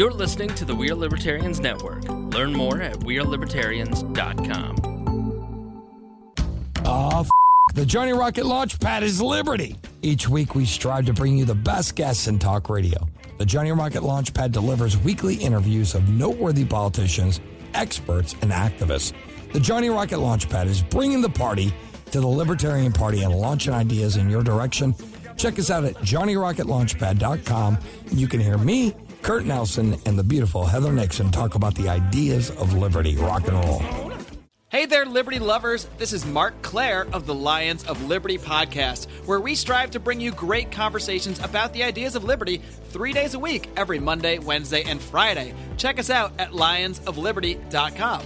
You're listening to the We Are Libertarians Network. Learn more at wearelibertarians.com. The Johnny Rocket Launchpad is Liberty. Each week we strive to bring you the best guests in talk radio. The Johnny Rocket Launchpad delivers weekly interviews of noteworthy politicians, experts, and activists. The Johnny Rocket Launchpad is bringing the party to the Libertarian Party and launching ideas in your direction. Check us out at johnnyrocketlaunchpad.com. You can hear me, Kurt Nelson, and the beautiful Heather Nixon talk about the ideas of liberty. Rock and roll. Hey there, Liberty lovers. This is Mark Claire of the Lions of Liberty podcast, where we strive to bring you great conversations about the ideas of liberty 3 days a week, every Monday, Wednesday, and Friday. Check us out at lionsofliberty.com.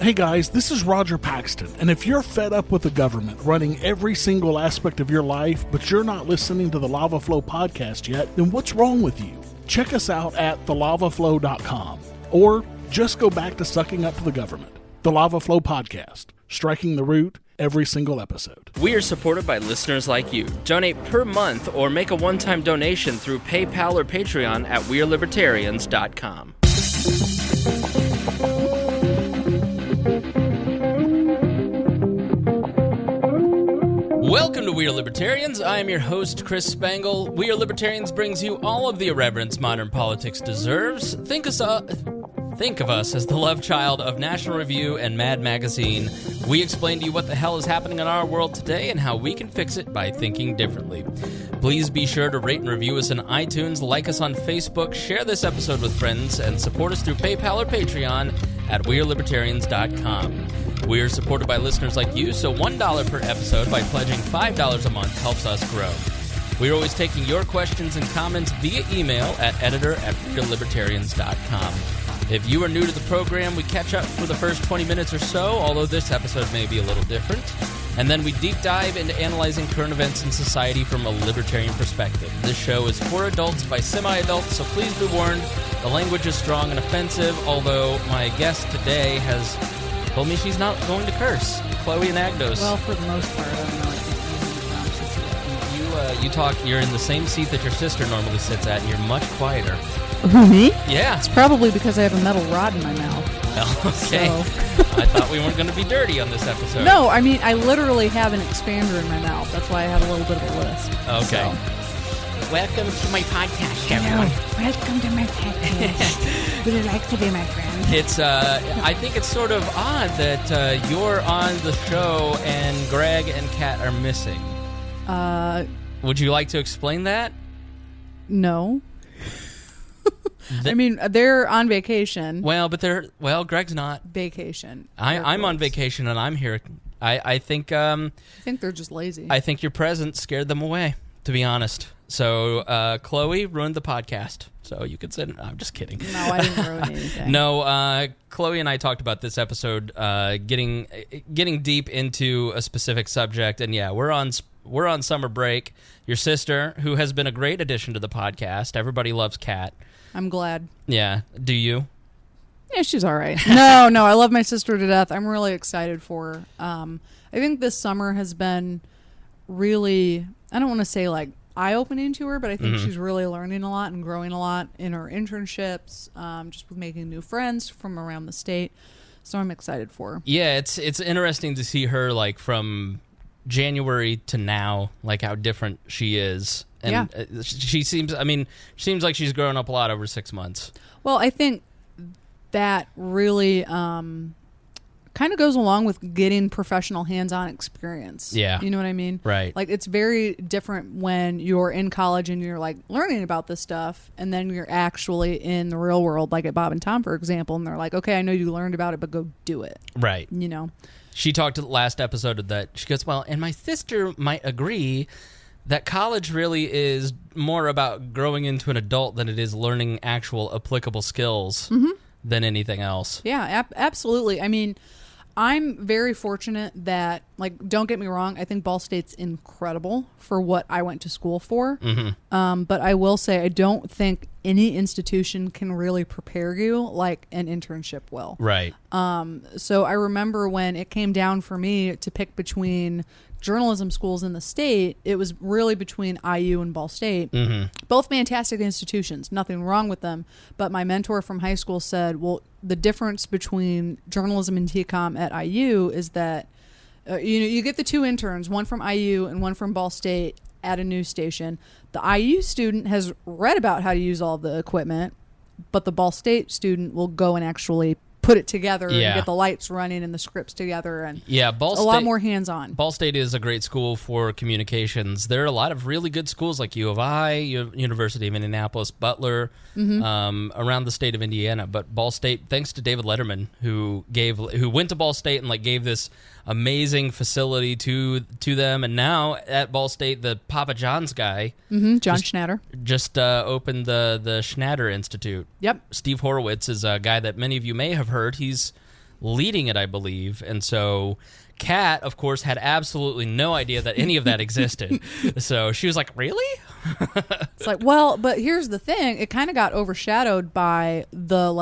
Hey guys, this is Roger Paxton, and if you're fed up with the government running every single aspect of your life, but you're not listening to the Lava Flow podcast yet, then what's wrong with you? Check us out at thelavaflow.com, or just go back to sucking up to the government. The Lava Flow Podcast, striking the root every single episode. We are supported by listeners like you. Donate per month or make a one-time donation through PayPal or Patreon at wearelibertarians.com. Welcome to We Are Libertarians. I am your host, Chris Spangle. We Are Libertarians brings you all of the irreverence modern politics deserves. Think of us as the love child of National Review and Mad Magazine. We explain to you what the hell is happening in our world today and how we can fix it by thinking differently. Please be sure to rate and review us on iTunes, like us on Facebook, share this episode with friends, and support us through PayPal or Patreon at wearelibertarians.com. We are supported by listeners like you, so $1 per episode by pledging $5 a month helps us grow. We're always taking your questions and comments via email at editor@wearelibertarians.com. If you are new to the program, we catch up for the first 20 minutes or so, although this episode may be a little different. And then we deep dive into analyzing current events in society from a libertarian perspective. This show is for adults by semi-adults, so please be warned, the language is strong and offensive, although my guest today has told me she's not going to curse. Chloe Anagnos. Well, for the most part, I don't know. You're in the same seat that your sister normally sits at, and you're much quieter. Me? Yeah. It's probably because I have a metal rod in my mouth. Well, okay. So. I thought we weren't going to be dirty on this episode. No, I mean, I literally have an expander in my mouth. That's why I have a little bit of a lisp. Okay. So. Welcome to my podcast, everyone. Welcome to my podcast. Would you like to be my friend? It's, I think it's sort of odd that you're on the show and Greg and Kat are missing. Would you like to explain that? No. I mean, they're on vacation. Well, but Greg's not. Vacation. I'm on vacation and I'm here. I think they're just lazy. I think your presence scared them away, to be honest. So Chloe ruined the podcast. So you could say, I'm just kidding. No, I didn't ruin anything. No, Chloe and I talked about this episode, getting deep into a specific subject, and yeah, we're on summer break. Your sister, who has been a great addition to the podcast, everybody loves Kat. I'm glad. Yeah, do you? Yeah, she's all right. No, I love my sister to death. I'm really excited for her. I think this summer has been really, I don't want to say like eye-opening to her, but I think she's really learning a lot and growing a lot in her internships, just with making new friends from around the state. So I'm excited for her. Yeah, it's interesting to see her like from January to now, like how different she is. And she seems like she's grown up a lot over 6 months. Well, I think that really kind of goes along with getting professional hands-on experience. Yeah. You know what I mean? Right. Like, it's very different when you're in college and you're, like, learning about this stuff, and then you're actually in the real world, like at Bob and Tom, for example, and they're like, okay, I know you learned about it, but go do it. Right. You know? She talked to the last episode that she goes, well, and my sister might agree that college really is more about growing into an adult than it is learning actual applicable skills than anything else. Yeah, absolutely. I mean, I'm very fortunate that, like, don't get me wrong, I think Ball State's incredible for what I went to school for. But I will say I don't think any institution can really prepare you like an internship will. Right. So I remember when it came down for me to pick between journalism schools in the state, it was really between IU and Ball State. Both fantastic institutions, nothing wrong with them. But my mentor from high school said, well, the difference between journalism and TCOM at IU is that you get the two interns, one from IU and one from Ball State at a news station. The IU student has read about how to use all the equipment, but the Ball State student will go and actually put it together and get the lights running and the scripts together, and Ball State, a lot more hands-on. Ball State is a great school for communications. There are a lot of really good schools like U of I, University of Indianapolis, Butler, around the state of Indiana. But Ball State, thanks to David Letterman, who went to Ball State and gave this amazing facility to them, and now at Ball State, the Papa John's guy, John Schnatter, just opened the Schnatter Institute. Yep. Steve Horowitz is a guy that many of you may have heard. He's leading it, I believe, and so Kat, of course, had absolutely no idea that any of that existed. So she was like, "Really?" It's like, well, but here's the thing: it kind of got overshadowed by the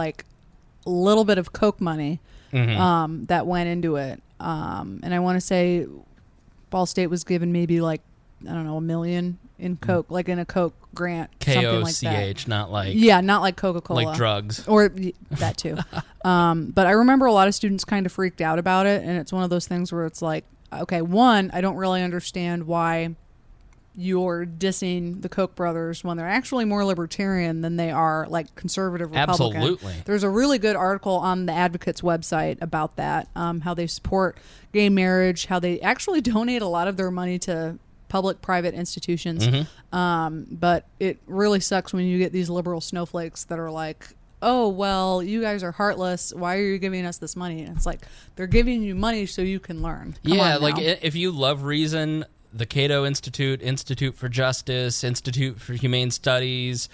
little bit of Coke money that went into it. And I want to say Ball State was given maybe $1 million in Coke, in a Coke grant, something like that. KOCH, not like not like Coca-Cola, like drugs, or that too. But I remember a lot of students kind of freaked out about it, and it's one of those things where it's like, okay, one, I don't really understand why you're dissing the Koch brothers when they're actually more libertarian than they are conservative Republican. Absolutely. There's a really good article on the Advocate's website about that, how they support gay marriage, how they actually donate a lot of their money to public-private institutions. But it really sucks when you get these liberal snowflakes that are like, oh, well, you guys are heartless. Why are you giving us this money? And it's like, they're giving you money so you can learn. Come on now. If you love reason, the Cato Institute, Institute for Justice, Institute for Humane Studies,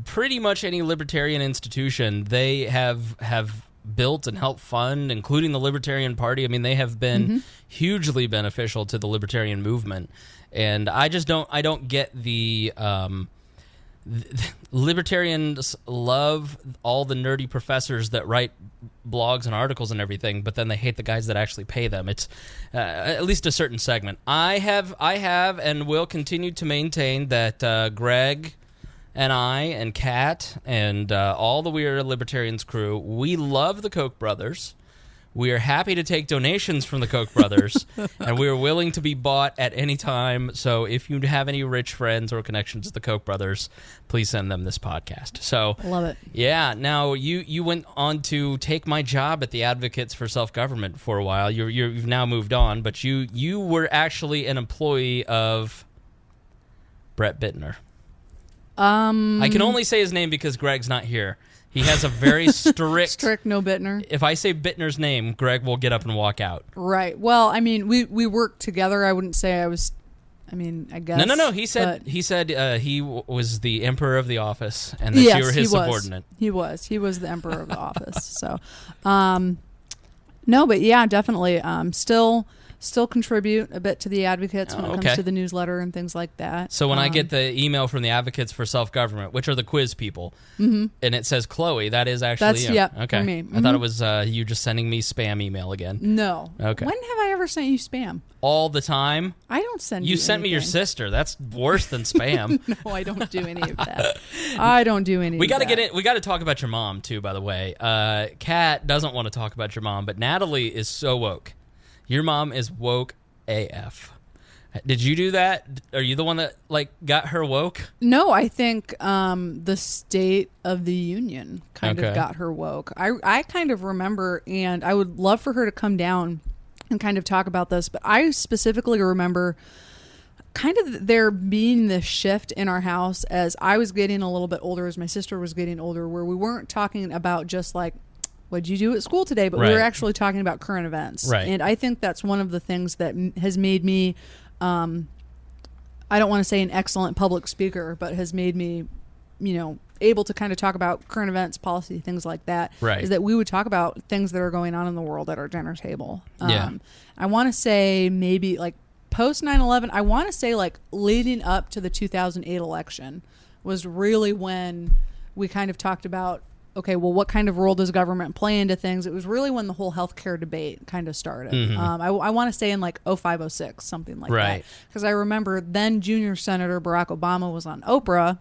pretty much any libertarian institution, they have built and helped fund, including the Libertarian Party. I mean, they have been hugely beneficial to the libertarian movement. And I don't get the libertarians love all the nerdy professors that write blogs and articles and everything, but then they hate the guys that actually pay them. It's at least a certain segment. I have and will continue to maintain that Greg and I and Kat and all the We Are Libertarians crew, we love the Koch brothers. We are happy to take donations from the Koch brothers, and we are willing to be bought at any time. So if you have any rich friends or connections to the Koch brothers, please send them this podcast. So love it. Yeah. Now you went on to take my job at the Advocates for Self-Government for a while. You've now moved on, but you were actually an employee of Brett Bittner. I can only say his name because Greg's not here. He has a very strict no Bittner. If I say Bittner's name, Greg will get up and walk out. Right. Well, I mean, we worked together. I wouldn't say I was. I mean, I guess. No. He said he was the emperor of the office, and that you were his subordinate. He was the emperor of the office. So, no, but yeah, definitely. Still contribute a bit to the Advocates when it comes to the newsletter and things like that. So when I get the email from the Advocates for Self-Government, which are the quiz people, and it says Chloe, that is actually you. For me. I thought it was you just sending me spam email again. No. Okay. When have I ever sent you spam? All the time. I don't send you You sent me your sister. That's worse than spam. No, I don't do any of that. I don't do any of that. We got to get it. We got to talk about your mom, too, by the way. Kat doesn't want to talk about your mom, but Natalie is so woke. Your mom is woke AF. Did you do that? Are you the one that got her woke? No, I think the State of the Union kind of got her woke. I kind of remember, and I would love for her to come down and kind of talk about this, but I specifically remember kind of there being this shift in our house as I was getting a little bit older, as my sister was getting older, where we weren't talking about just what'd you do at school today? But we were actually talking about current events. Right. And I think that's one of the things that has made me, I don't want to say an excellent public speaker, but has made me, able to kind of talk about current events, policy, things like that. Right. Is that we would talk about things that are going on in the world at our dinner table. Yeah. I want to say maybe post 9/11, I want to say leading up to the 2008 election was really when we kind of talked about, okay, well, what kind of role does government play into things? It was really when the whole healthcare debate kind of started. I want to say in like 05, 06, something like that. Because I remember then junior Senator Barack Obama was on Oprah.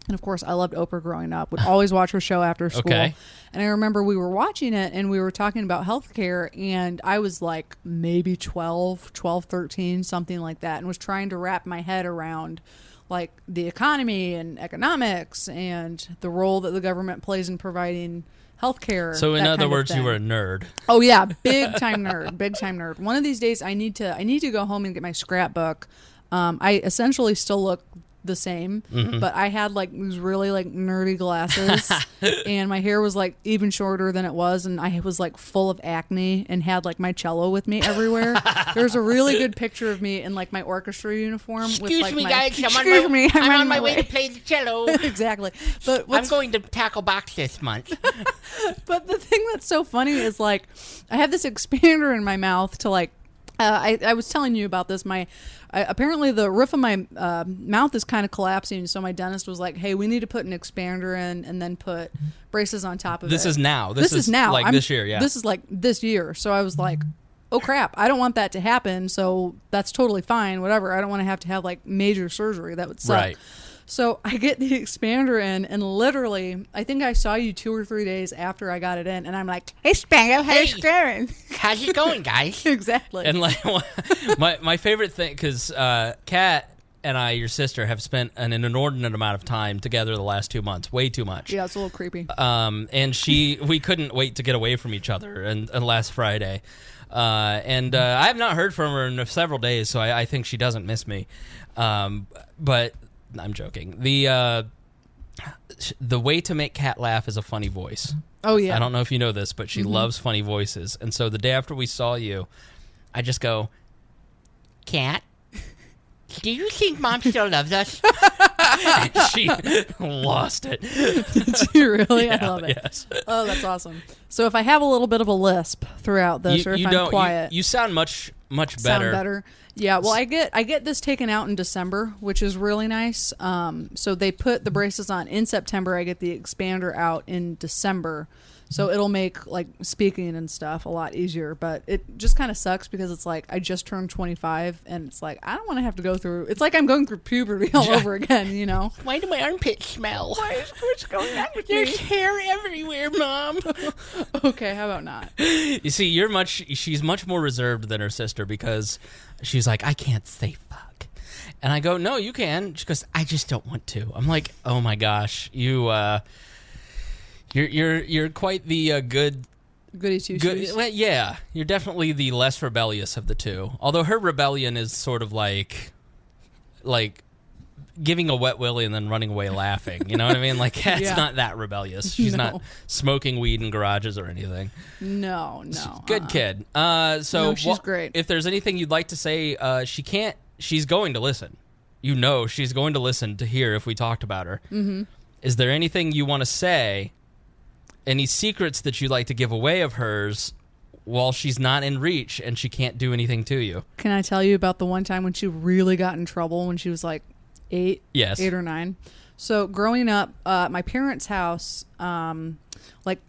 And of course, I loved Oprah growing up. Would always watch her show after school. And I remember we were watching it and we were talking about healthcare. And I was like maybe 12, 13, something like that. And was trying to wrap my head around like the economy and economics and the role that the government plays in providing healthcare. So in other words, you were a nerd. Oh yeah, big time nerd. One of these days, I need to go home and get my scrapbook. I essentially still look the same, but I had like these really like nerdy glasses and my hair was like even shorter than it was, and I was like full of acne and had like my cello with me everywhere. There's a really good picture of me in like my orchestra uniform. Excuse me, guys, I'm on my way to play the cello. Exactly. But I'm going to tackle box this month. But the thing that's so funny is like I have this expander in my mouth to like I was telling you about this. Apparently the roof of my mouth is kind of collapsing, so my dentist was like, hey, we need to put an expander in and then put braces on top of it. This is now. This is now. Like this year, yeah. This is like this year. So I was like, oh, crap. I don't want that to happen, so that's totally fine, whatever. I don't want to have like major surgery. That would suck. Right. So I get the expander in, and literally, I think I saw you 2 or 3 days after I got it in, and I'm like, hey, Spangle, how's it going? How's it going, guys? Exactly. And like my favorite thing, because Kat and I, your sister, have spent an inordinate amount of time together the last 2 months, way too much. Yeah, it's a little creepy. And we couldn't wait to get away from each other, and last Friday. I have not heard from her in several days, so I think she doesn't miss me. But I'm joking. The way to make Kat laugh is a funny voice. Oh, yeah. I don't know if you know this, but she loves funny voices. And so the day after we saw you, I just go, Kat, do you think Mom still loves us? and she lost it. Did you really? Yeah, I love it. Yes. Oh, that's awesome. So if I have a little bit of a lisp throughout this, or if I'm quiet. You sound much better. Sound better. Yeah, well, I get this taken out in December, which is really nice. So they put the braces on in September. I get the expander out in December. So it'll make like speaking and stuff a lot easier, but it just kind of sucks because it's like I just turned 25 and it's like I don't want to have to go through. It's like I'm going through puberty all over again, you know. Why do my armpits smell? What's going on with There's me? hair everywhere, Mom. Okay, how about not? You see, she's much more reserved than her sister because she's like, I can't say fuck. And I go, no, you can. She goes, I just don't want to. I'm like, oh my gosh, you're quite the goody two shoes. Well, yeah, you're definitely the less rebellious of the two. Although her rebellion is sort of like giving a wet willy and then running away laughing. You know what I mean? Like Kat's not that rebellious. She's not smoking weed in garages or anything. No. Good kid. So she's great. If there's anything you'd like to say, she's going to listen. You know, she's going to listen to hear if we talked about her. Mm-hmm. Is there anything you want to say? Any secrets that you'd like to give away of hers while she's not in reach and she can't do anything to you? Can I tell you about the one time when she really got in trouble when she was like 8? Yes. 8 or 9. So growing up, my parents' house, like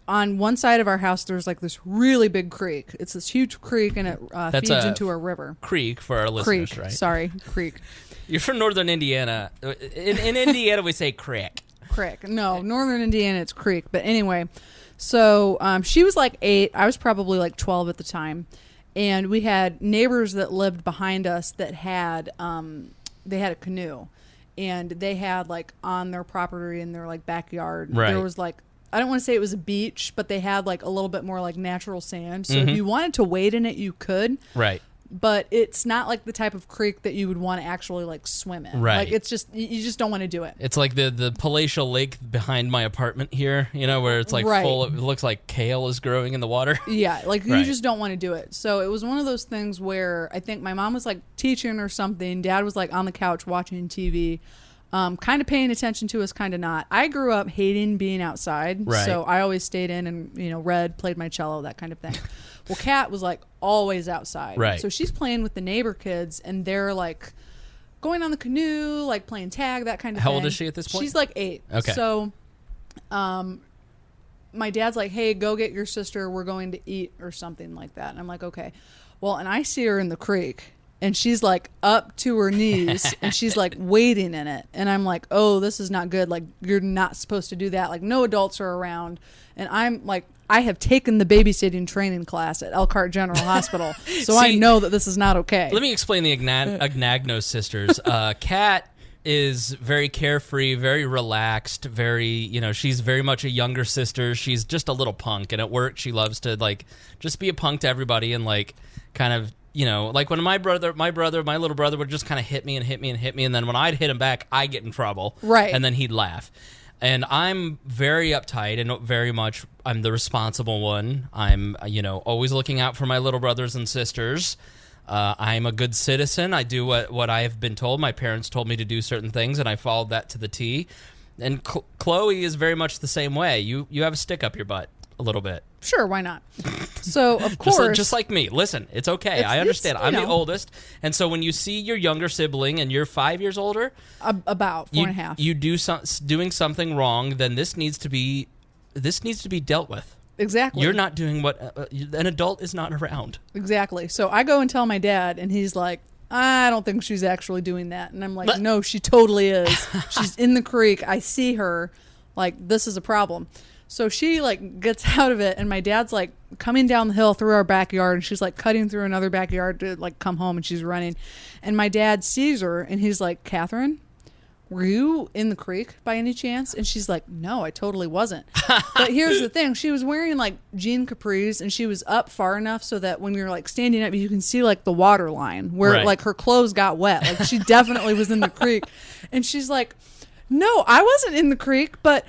on one side of our house, there's like this really big creek. It's this huge creek and it feeds into a river. Creek for our listeners, right? Sorry, creek. You're from northern Indiana. In Indiana, we say creek. Creek. No, northern Indiana, it's creek. But anyway, so she was like 8. I was probably like 12 at the time. And we had neighbors that lived behind us that had, they had a canoe. And they had like on their property in their like backyard, right. There was like, I don't want to say it was a beach, but they had like a little bit more like natural sand. So if you wanted to wade in it, you could. Right. But it's not like the type of creek that you would want to actually like swim in. Right. Like it's just, you just don't want to do it. It's like the palatial lake behind my apartment here, you know, where it's like full of, it looks like kale is growing in the water. Yeah, like you just don't want to do it. So it was one of those things where I think my mom was like teaching or something. Dad was like on the couch watching TV, kind of paying attention to us, kind of not. I grew up hating being outside. Right. So I always stayed in and, you know, read, played my cello, that kind of thing. Well, Kat was like always outside. Right. So she's playing with the neighbor kids and they're like going on the canoe, like playing tag, that kind of thing. How old is she at this point? She's like 8. Okay. So my dad's like, hey, go get your sister. We're going to eat or something like that. And I'm like, okay. Well, and I see her in the creek. And she's like up to her knees and she's like wading in it. And I'm like, oh, this is not good. Like, you're not supposed to do that. Like, no adults are around. And I'm like, I have taken the babysitting training class at Elkhart General Hospital. So I know that this is not okay. Let me explain the Anagnos sisters. Kat is very carefree, very relaxed, she's very much a younger sister. She's just a little punk. And at work, she loves to, like, just be a punk to everybody and, like, kind of, like when my little brother would just kind of hit me, and then when I'd hit him back, I get in trouble. Right. And then he'd laugh. And I'm very uptight and very much, I'm the responsible one. I'm, always looking out for my little brothers and sisters. I'm a good citizen. I do what I have been told. My parents told me to do certain things, and I followed that to the T. And Chloe is very much the same way. You have a stick up your butt a little bit. Sure, why not? So, of course. Just like me. Listen, it's okay. I understand. I'm the oldest. And so when you see your younger sibling and you're 5 years older. About 4.5. You doing something wrong, then this needs to be dealt with. Exactly. You're not doing what an adult is not around. Exactly. So I go and tell my dad, and he's like, I don't think she's actually doing that. And I'm like, no, she totally is. She's in the creek. I see her. Like, this is a problem. So she, like, gets out of it, and my dad's, like, coming down the hill through our backyard, and she's, like, cutting through another backyard to, like, come home, and she's running. And my dad sees her, and he's like, Catherine, were you in the creek by any chance? And she's like, no, I totally wasn't. But here's the thing. She was wearing, like, jean capris, and she was up far enough so that when you're, like, standing up, you can see, like, the water line where, like, her clothes got wet. Like, she definitely was in the creek. And she's like, no, I wasn't in the creek, but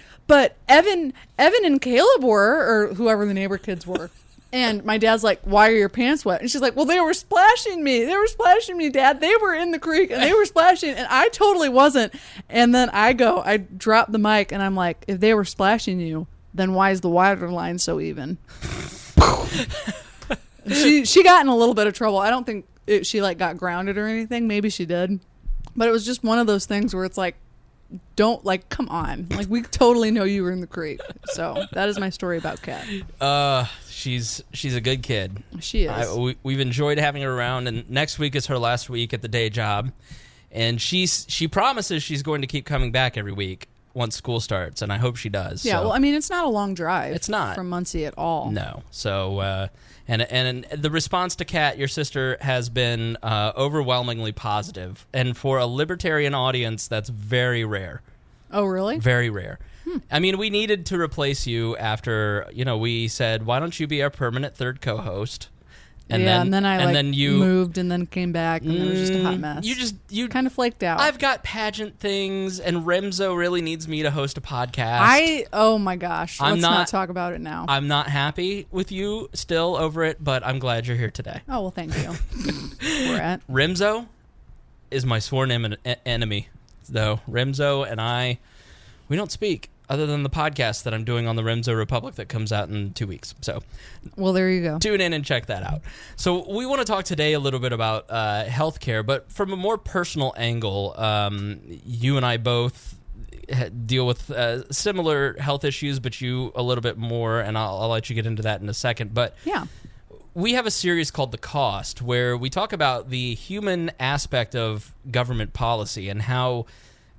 Evan and Caleb were, or whoever the neighbor kids were. And my dad's like, why are your pants wet? And she's like, well, they were splashing me. They were splashing me, Dad. They were in the creek, and they were splashing, and I totally wasn't. And then I drop the mic, and I'm like, if they were splashing you, then why is the water line so even? She got in a little bit of trouble. I don't think she, like, got grounded or anything. Maybe she did. But it was just one of those things where it's like, don't, like, come on. Like, we totally know you were in the creek. So that is my story about Kat. She's a good kid. She is. We've enjoyed having her around, and next week is her last week at the day job. And she promises she's going to keep coming back every week once school starts, and I hope she does. Yeah, well, I mean, it's not a long drive. It's not. From Muncie at all. No. So, and the response to Kat, your sister, has been overwhelmingly positive. And for a libertarian audience, that's very rare. Oh, really? Very rare. I mean, we needed to replace you after, we said, why don't you be our permanent third co-host? And then I moved and then came back, and it was just a hot mess. You kind of flaked out. I've got pageant things, and Remzo really needs me to host a podcast. Oh my gosh, let's not talk about it now. I'm not happy with you still over it, but I'm glad you're here today. Oh, well, thank you. We're at Remzo is my sworn enemy, though. Remzo and I, we don't speak. Other than the podcast that I'm doing on the Remzo Republic that comes out in 2 weeks. So, well, there you go. Tune in and check that out. So we want to talk today a little bit about healthcare, but from a more personal angle. You and I both deal with similar health issues, but you a little bit more, and I'll let you get into that in a second. But yeah. We have a series called The Cost, where we talk about the human aspect of government policy and how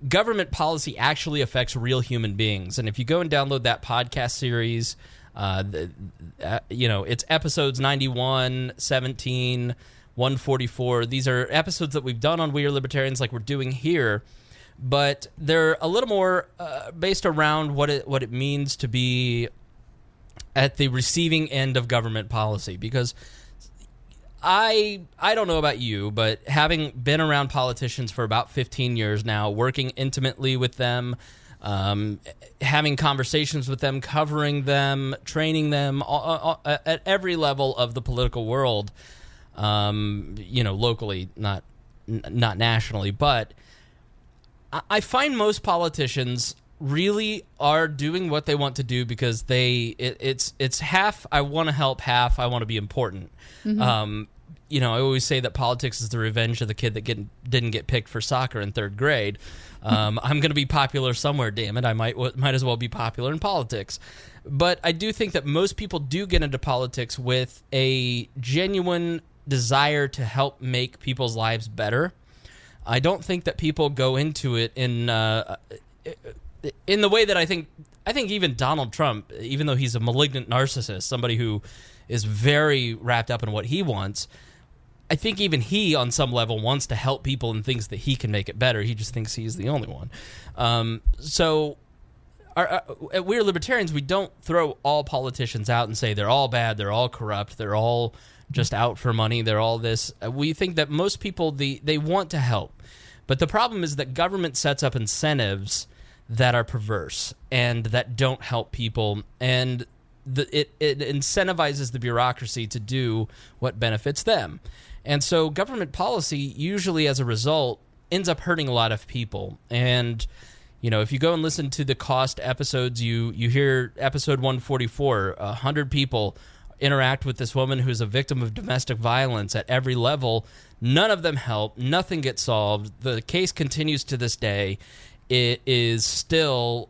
government policy actually affects real human beings. And if you go and download that podcast series, it's episodes 91, 17, 144. These are episodes that we've done on We Are Libertarians like we're doing here, but they're a little more based around what it means to be at the receiving end of government policy. Because I don't know about you, but having been around politicians for about 15 years now, working intimately with them, having conversations with them, covering them, training them at every level of the political world, locally, not nationally, but I find most politicians really are doing what they want to do because it's half I want to help, half I want to be important. Mm-hmm. I always say that politics is the revenge of the kid that didn't get picked for soccer in third grade. I'm going to be popular somewhere, damn it. I might as well be popular in politics. But I do think that most people do get into politics with a genuine desire to help make people's lives better. I don't think that people go into it in the way that I think even Donald Trump, even though he's a malignant narcissist, somebody who is very wrapped up in what he wants, I think even he, on some level, wants to help people and thinks that he can make it better. He just thinks he's the only one. We're libertarians. We don't throw all politicians out and say they're all bad, they're all corrupt, they're all just out for money, they're all this. We think that most people, they want to help. But the problem is that government sets up incentives that are perverse and that don't help people, and it incentivizes the bureaucracy to do what benefits them. And so government policy usually, as a result, ends up hurting a lot of people. And, if you go and listen to the cost episodes, you hear episode 144, 100 people interact with this woman who's a victim of domestic violence at every level. None of them help. Nothing gets solved. The case continues to this day. It is still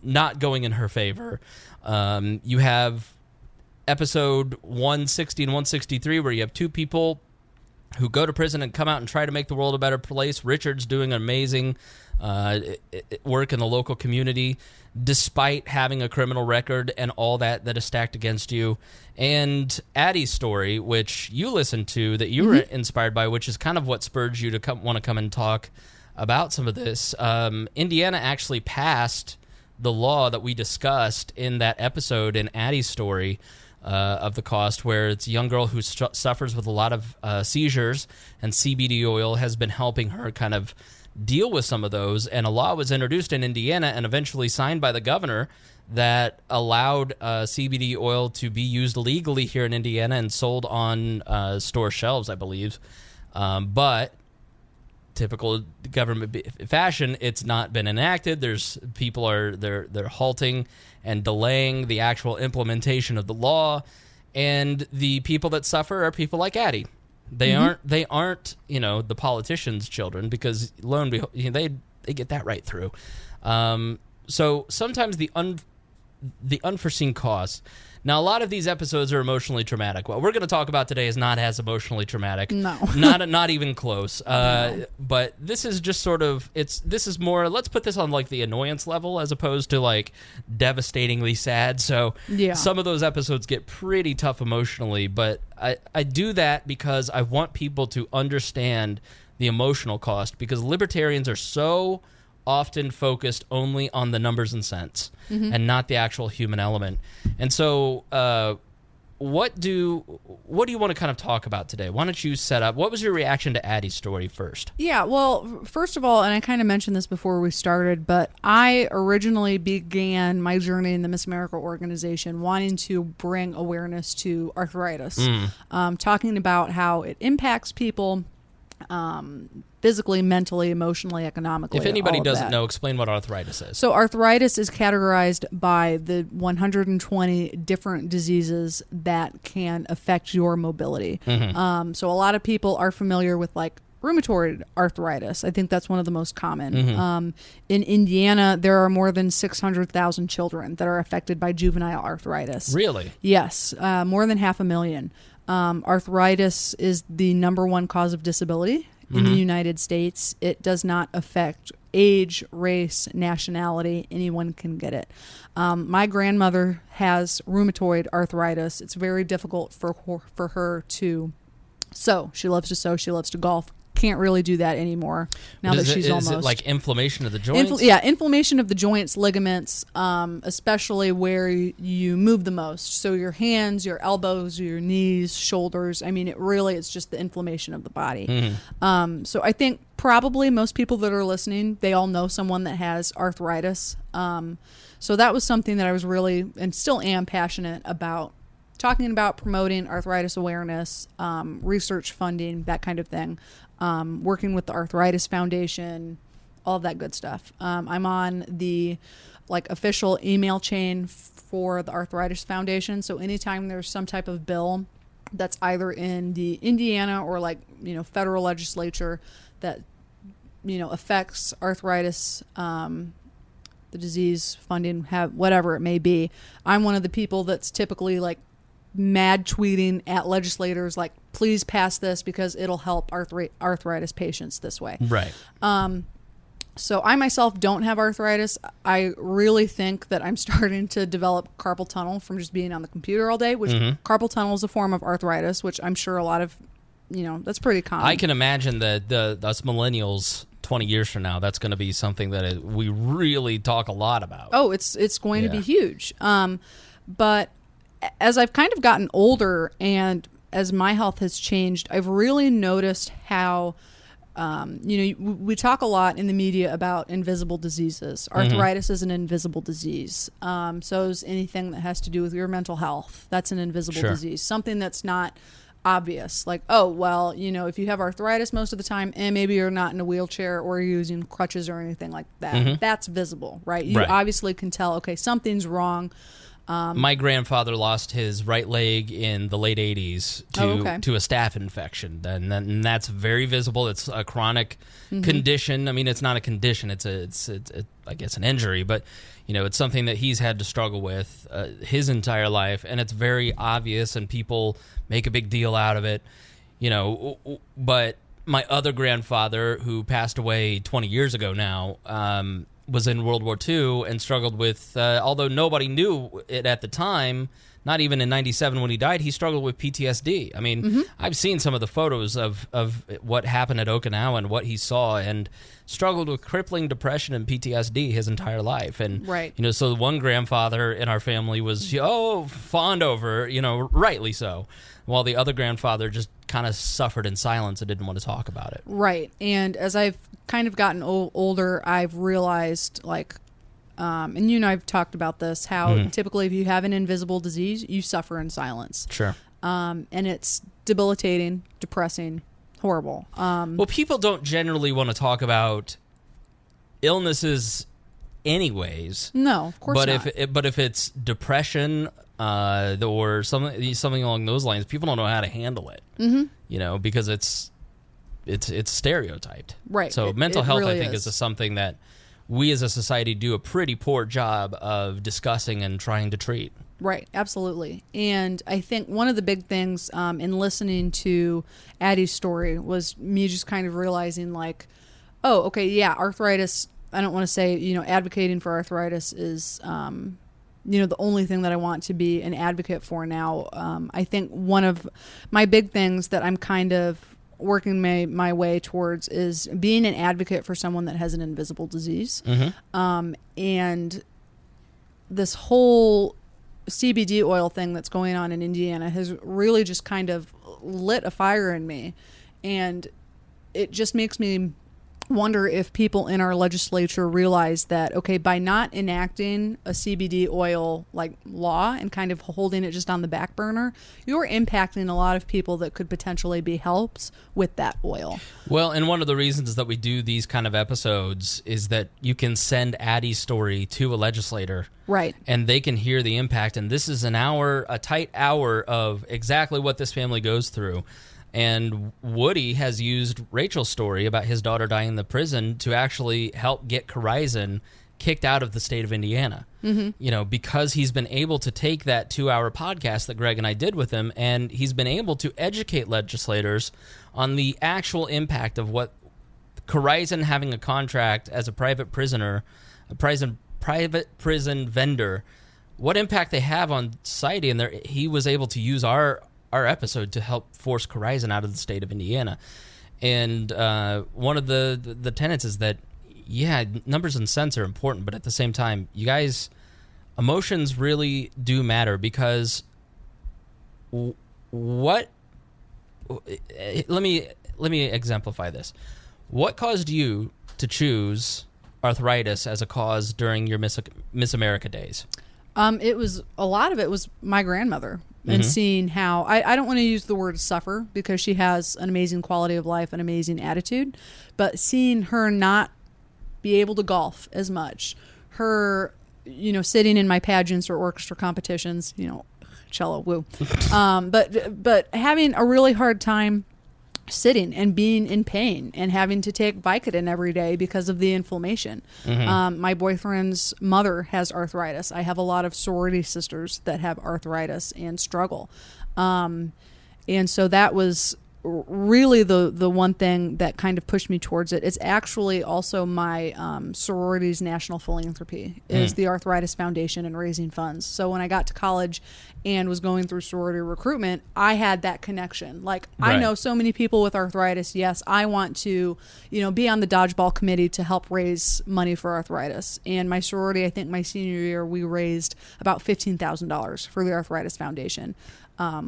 not going in her favor. You have episode 160 and 163 where you have two people who go to prison and come out and try to make the world a better place. Richard's doing amazing work in the local community despite having a criminal record and all that is stacked against you. And Addie's story, which you listened to, that you were inspired by, which is kind of what spurred you to want to come and talk about some of this. Indiana actually passed the law that we discussed in that episode in Addie's story of the cost, where it's a young girl who suffers with a lot of seizures, and CBD oil has been helping her kind of deal with some of those. And a law was introduced in Indiana and eventually signed by the governor that allowed CBD oil to be used legally here in Indiana and sold on store shelves, I believe. But typical government fashion, it's not been enacted. They're halting and delaying the actual implementation of the law, and the people that suffer are people like Addie. They aren't the politicians' children, because lo and behold, they get that right through. So sometimes the unforeseen costs. Now, a lot of these episodes are emotionally traumatic. What we're going to talk about today is not as emotionally traumatic. No. not even close. No. But this is just sort of, this is more, let's put this on like the annoyance level as opposed to like devastatingly sad. So some of those episodes get pretty tough emotionally, but I do that because I want people to understand the emotional cost, because libertarians are so often focused only on the numbers and cents and not the actual human element. And so what do you want to kind of talk about today? Why don't you set up, what was your reaction to Addie's story first? Yeah, well, first of all, and I kind of mentioned this before we started, but I originally began my journey in the Miss America organization wanting to bring awareness to arthritis, talking about how it impacts people physically, mentally, emotionally, economically. If anybody doesn't know, explain what arthritis is. So arthritis is categorized by the 120 different diseases that can affect your mobility. So a lot of people are familiar with like rheumatoid arthritis. I think that's one of the most common. In Indiana, there are more than 600,000 children that are affected by juvenile arthritis. Really? Yes, more than 500,000. Arthritis is the number one cause of disability in the United States. It does not affect age, race, nationality. Anyone can get it. My grandmother has rheumatoid arthritis. It's very difficult for her to sew. She loves to sew. She loves to golf. Can't really do that anymore now that she's almost. Is it like inflammation of the joints? Inflammation of the joints, ligaments, especially where you move the most. So your hands, your elbows, your knees, shoulders. I mean, it's just the inflammation of the body. So I think probably most people that are listening, they all know someone that has arthritis. So that was something that I was really and still am passionate about. Talking about promoting arthritis awareness, research funding, that kind of thing. Working with the Arthritis Foundation, all of that good stuff. I'm on the official email chain for the Arthritis Foundation. So anytime there's some type of bill that's either in the Indiana or like, federal legislature that, affects arthritis, the disease funding, whatever it may be. I'm one of the people that's typically like mad tweeting at legislators like, please pass this because it'll help arthritis patients this way. Right. So I myself don't have arthritis. I really think that I'm starting to develop carpal tunnel from just being on the computer all day, which carpal tunnel is a form of arthritis, which I'm sure a lot of, that's pretty common. I can imagine that us millennials 20 years from now, that's going to be something that we really talk a lot about. Oh, it's going to be huge. But as I've kind of gotten older and as my health has changed, I've really noticed how, we talk a lot in the media about invisible diseases. Arthritis is an invisible disease. So is anything that has to do with your mental health. That's an invisible disease. Something that's not obvious. Like, oh, well, if you have arthritis most of the time and maybe you're not in a wheelchair or you're using crutches or anything like that, that's visible, right? You obviously can tell, okay, something's wrong. My grandfather lost his right leg in the late 80s to a staph infection, and that's very visible. It's a chronic condition. I mean, it's not a condition. It's I guess an injury, but it's something that he's had to struggle with his entire life, and it's very obvious, and people make a big deal out of it. But my other grandfather, who passed away 20 years ago now, was in World War II and struggled with, although nobody knew it at the time, not even in 97 when he died, he struggled with PTSD. I mean, I've seen some of the photos of what happened at Okinawa and what he saw, and struggled with crippling depression and PTSD his entire life. And, so the one grandfather in our family was, fawned over, rightly so, while the other grandfather just kind of suffered in silence and didn't want to talk about it. Right. And as I've kind of gotten older, I've realized, like, and I've talked about this, how typically if you have an invisible disease, you suffer in silence. Sure. And it's debilitating, depressing, horrible. Well, people don't generally want to talk about illnesses anyways. No, of course not. But if it's depression or something along those lines, people don't know how to handle it. Because it's stereotyped. Right. So mental health, really I think, is something that we as a society do a pretty poor job of discussing and trying to treat. Right, absolutely. And I think one of the big things in listening to Addie's story was me just kind of realizing, like, oh, okay, yeah, arthritis, I don't want to say, advocating for arthritis is, the only thing that I want to be an advocate for now. I think one of my big things that I'm kind of working my way towards is being an advocate for someone that has an invisible disease. And this whole CBD oil thing that's going on in Indiana has really just kind of lit a fire in me. And it just makes me wonder if people in our legislature realize that, okay, by not enacting a CBD oil like law and kind of holding it just on the back burner, you're impacting a lot of people that could potentially be helps with that oil. Well, and one of the reasons that we do these kind of episodes is that you can send Addie's story to a legislator. Right. And they can hear the impact. And this is a tight hour of exactly what this family goes through. And Woody has used Rachel's story about his daughter dying in the prison to actually help get Corizon kicked out of the state of Indiana. Because he's been able to take that 2-hour podcast that Greg and I did with him, and he's been able to educate legislators on the actual impact of what Corizon having a contract as a private prisoner, private prison vendor, what impact they have on society. And he was able to use our episode to help force Corizon out of the state of Indiana. And one of the tenets is that, numbers and cents are important, but at the same time, you guys, emotions really do matter, because let me exemplify this. What caused you to choose arthritis as a cause during your Miss America days? A lot of it was my grandmother. And seeing how, I don't want to use the word suffer because she has an amazing quality of life, an amazing attitude, but seeing her not be able to golf as much, her, sitting in my pageants or orchestra competitions, cello, woo. But having a really hard time sitting and being in pain and having to take Vicodin every day because of the inflammation. My boyfriend's mother has arthritis. I have a lot of sorority sisters that have arthritis and struggle. And so that was really the one thing that kind of pushed me towards it. It's actually also my sorority's national philanthropy is the Arthritis Foundation and raising funds. So when I got to college and was going through sorority recruitment, I had that connection. Like, I know so many people with arthritis. Yes, I want to, be on the dodgeball committee to help raise money for arthritis. And my sorority, I think my senior year, we raised about $15,000 for the Arthritis Foundation.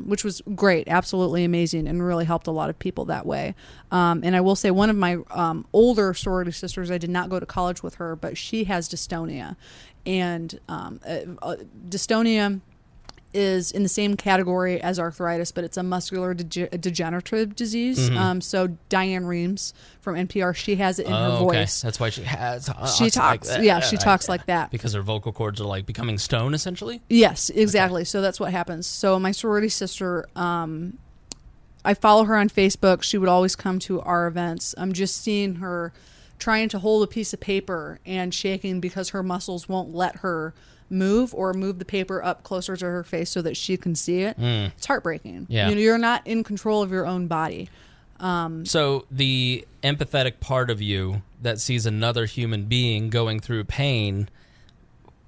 Which was great, absolutely amazing, and really helped a lot of people that way. And I will say one of my older sorority sisters, I did not go to college with her, but she has dystonia. And dystonia is in the same category as arthritis, but it's a muscular degenerative disease. So Diane Reams from NPR, she has it in her voice. That's why she has. She talks. Like yeah, she talks like that because her vocal cords are like becoming stone, essentially. Yes, exactly. Okay. So that's what happens. So my sorority sister, I follow her on Facebook. She would always come to our events. I'm just seeing her trying to hold a piece of paper and shaking because her muscles won't let her move the paper up closer to her face so that she can see it. It's heartbreaking. Yeah. You're not in control of your own body. So the empathetic part of you that sees another human being going through pain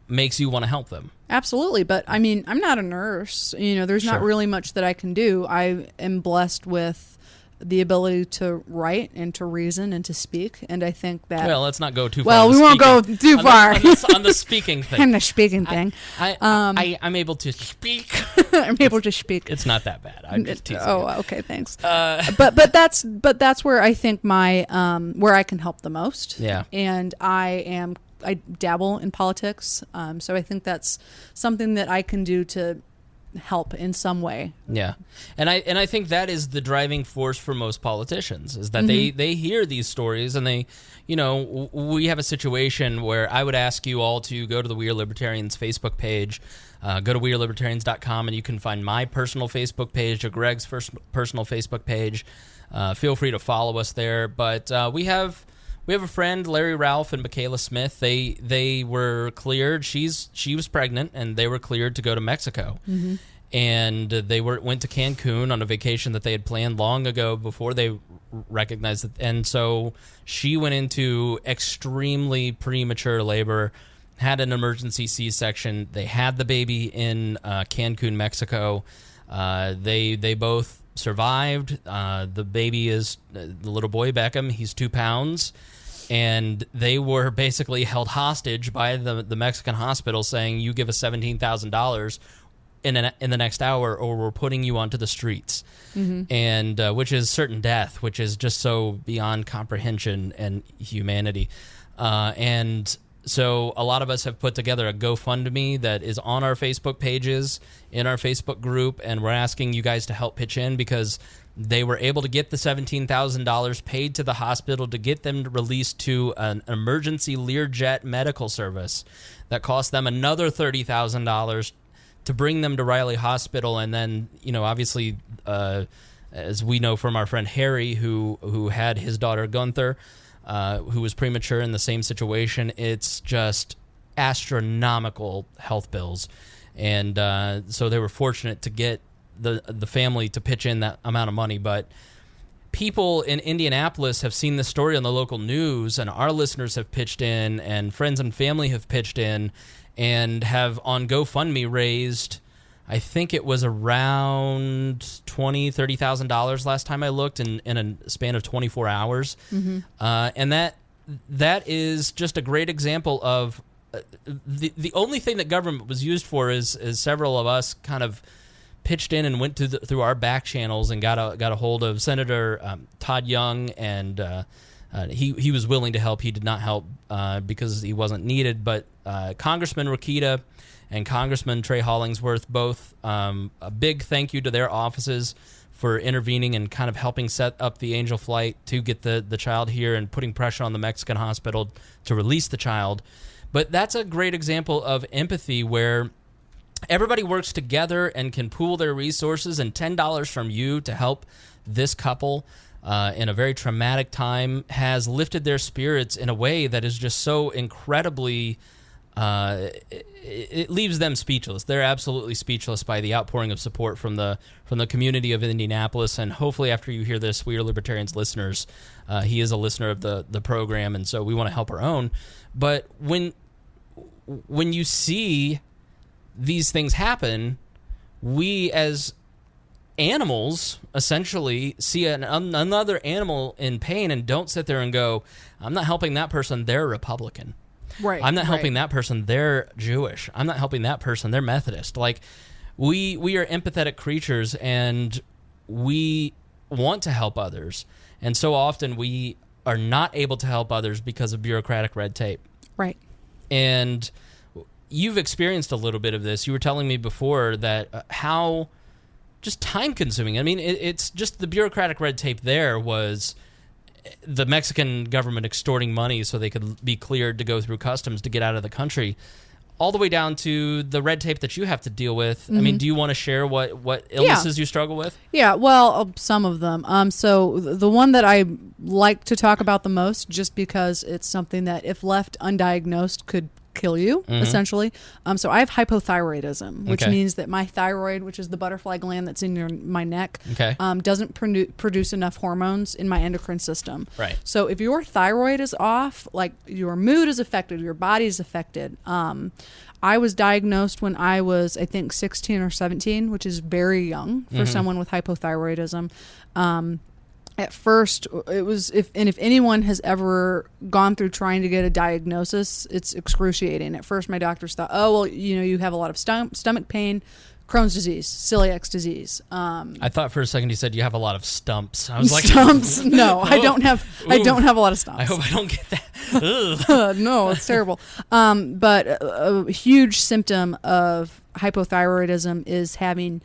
makes you want to help them. Absolutely. But I mean, I'm not a nurse. There's not really much that I can do. I am blessed with the ability to write and to reason and to speak, and I think that... Well, let's not go too far. Well, we won't go too far. On the speaking thing. On the speaking thing. I'm able to speak. I'm able to speak. It's not that bad. I'm just teasing. Oh, okay, thanks. But that's where I think my where I can help the most. Yeah. And I dabble in politics, so I think that's something that I can do to help in some way. Yeah. And I think that is the driving force for most politicians, is that they hear these stories and they, we have a situation where I would ask you all to go to the We Are Libertarians Facebook page, go to wearelibertarians.com, and you can find my personal Facebook page or Greg's personal Facebook page. Feel free to follow us there. But we have a friend, Larry Ralph and Michaela Smith. They were cleared. She was pregnant, and they were cleared to go to Mexico. And they went to Cancun on a vacation that they had planned long ago before they recognized it. And so she went into extremely premature labor, had an emergency C-section. They had the baby in Cancun, Mexico. They both survived. The baby is the little boy Beckham. He's 2 pounds. And they were basically held hostage by the Mexican hospital, saying, "You give us $17,000 in the next hour, or we're putting you onto the streets." And which is certain death, which is just so beyond comprehension and humanity. And so a lot of us have put together a GoFundMe that is on our Facebook pages, in our Facebook group, and we're asking you guys to help pitch in because they were able to get the $17,000 paid to the hospital to get them released to an emergency Learjet medical service that cost them another $30,000 to bring them to Riley Hospital. And then, obviously, as we know from our friend Harry, who had his daughter Gunther, who was premature in the same situation, it's just astronomical health bills. And so they were fortunate to get the family to pitch in that amount of money. But people in Indianapolis have seen this story on the local news, and our listeners have pitched in, and friends and family have pitched in, and have on GoFundMe raised, I think it was around $20,000-$30,000 last time I looked in a span of 24 hours. And that is just a great example of the only thing that government was used for is several of us kind of pitched in and went through our back channels and got a hold of Senator Todd Young, and he was willing to help. He did not help because he wasn't needed, but Congressman Rokita and Congressman Trey Hollingsworth, both a big thank you to their offices for intervening and kind of helping set up the Angel flight to get the child here and putting pressure on the Mexican hospital to release the child. But that's a great example of empathy where everybody works together and can pool their resources, and $10 from you to help this couple in a very traumatic time has lifted their spirits in a way that is just so incredibly it leaves them speechless. They're absolutely speechless by the outpouring of support from the community of Indianapolis. And hopefully after you hear this, We Are Libertarians listeners, he is a listener of the program, and so we want to help our own. But when you see these things happen, we as animals essentially see another animal in pain and don't sit there and go, I'm not helping that person, they're Republican. Right. I'm not helping that person, they're Jewish. I'm not helping that person, they're Methodist. Like, we are empathetic creatures, and we want to help others. And so often we are not able to help others because of bureaucratic red tape. Right. And you've experienced a little bit of this. You were telling me before that how just time-consuming. I mean, it's just the bureaucratic red tape there was the Mexican government extorting money so they could be cleared to go through customs to get out of the country, all the way down to the red tape that you have to deal with. I mean, do you want to share what illnesses you struggle with? Yeah, well, some of them. So the one that I like to talk about the most, just because it's something that if left undiagnosed could kill you, essentially. So I have hypothyroidism, which means that my thyroid, which is the butterfly gland that's in my neck, doesn't produce enough hormones in my endocrine system. Right. So if your thyroid is off, like your mood is affected, your body is affected. I was diagnosed when I was, I think, 16 or 17, which is very young for someone with hypothyroidism. At first, it was if anyone has ever gone through trying to get a diagnosis, it's excruciating. At first, my doctors thought, oh, well, you have a lot of stomach pain, Crohn's disease, celiac disease. I thought for a second you said you have a lot of stumps. I was like, stumps? No, I don't have a lot of stumps. I hope I don't get that. No, it's terrible. But a huge symptom of hypothyroidism is having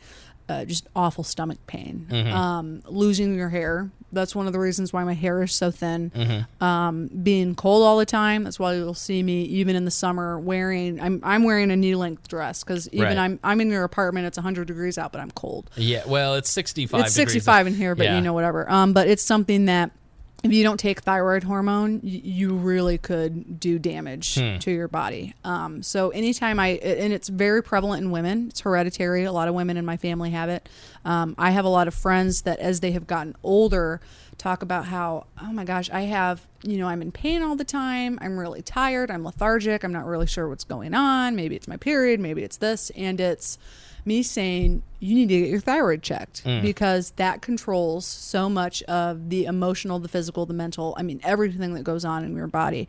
just awful stomach pain, losing your hair. That's one of the reasons why my hair is so thin. Being cold all the time. That's why you'll see me even in the summer wearing. I'm wearing a knee-length dress because even I'm in your apartment. It's 100 degrees out, but I'm cold. Yeah, well, it's 65. It's 65 in here, but whatever. But it's something that if you don't take thyroid hormone, you really could do damage to your body. So anytime and it's very prevalent in women, it's hereditary. A lot of women in my family have it. I have a lot of friends that as they have gotten older talk about how, oh my gosh, I have, I'm in pain all the time. I'm really tired. I'm lethargic. I'm not really sure what's going on. Maybe it's my period. Maybe it's this. And it's me saying you need to get your thyroid checked because that controls so much of the emotional, the physical, the mental, everything that goes on in your body.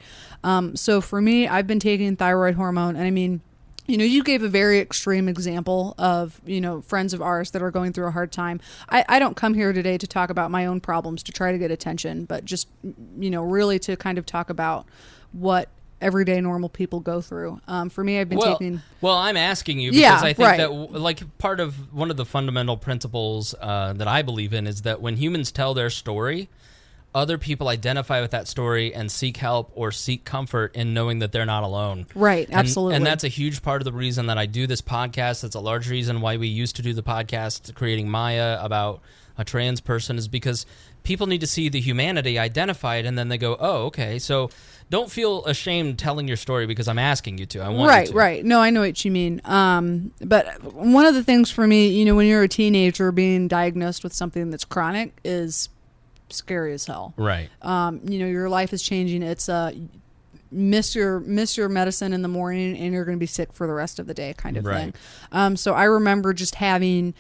So for me, I've been taking thyroid hormone, and I mean, you gave a very extreme example of, friends of ours that are going through a hard time. I don't come here today to talk about my own problems to try to get attention, but just, really to kind of talk about what everyday normal people go through. For me, I've been taking... Well, I'm asking you because I think that like part of one of the fundamental principles that I believe in is that when humans tell their story, other people identify with that story and seek help or seek comfort in knowing that they're not alone. Right, absolutely. And that's a huge part of the reason that I do this podcast. That's a large reason why we used to do the podcast, Creating Maya, about a trans person, is because people need to see the humanity, identify it, and then they go, oh, okay, so... Don't feel ashamed telling your story because I'm asking you to. I want you to. Right. No, I know what you mean. But one of the things for me, when you're a teenager, being diagnosed with something that's chronic is scary as hell. Right. Your life is changing. It's miss your medicine in the morning and you're going to be sick for the rest of the day kind of thing. So I remember just having,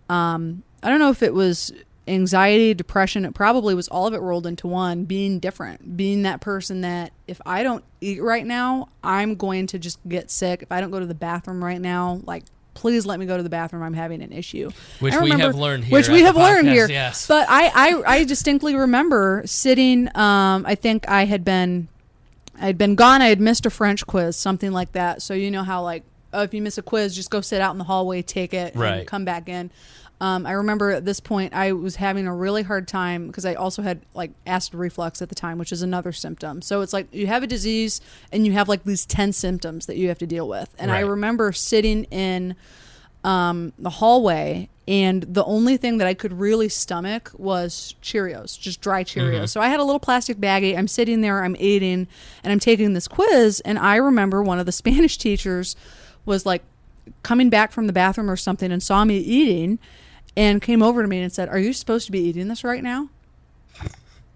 I don't know if it was anxiety, depression, it probably was all of it rolled into one, being different, being that person that if I don't eat right now, I'm going to just get sick. If I don't go to the bathroom right now, like, please let me go to the bathroom. I'm having an issue. Which we have learned here. Yes. But I distinctly remember sitting, I think I'd been gone. I had missed a French quiz, something like that. So you know how like if you miss a quiz, just go sit out in the hallway, take it, and come back in. I remember at this point I was having a really hard time because I also had like acid reflux at the time, which is another symptom. So it's like you have a disease and you have like these 10 symptoms that you have to deal with. And I remember sitting in the hallway, and the only thing that I could really stomach was Cheerios, just dry Cheerios. So I had a little plastic baggie. I'm sitting there, I'm eating, and I'm taking this quiz. And I remember one of the Spanish teachers was like coming back from the bathroom or something and saw me eating and came over to me and said, "Are you supposed to be eating this right now?"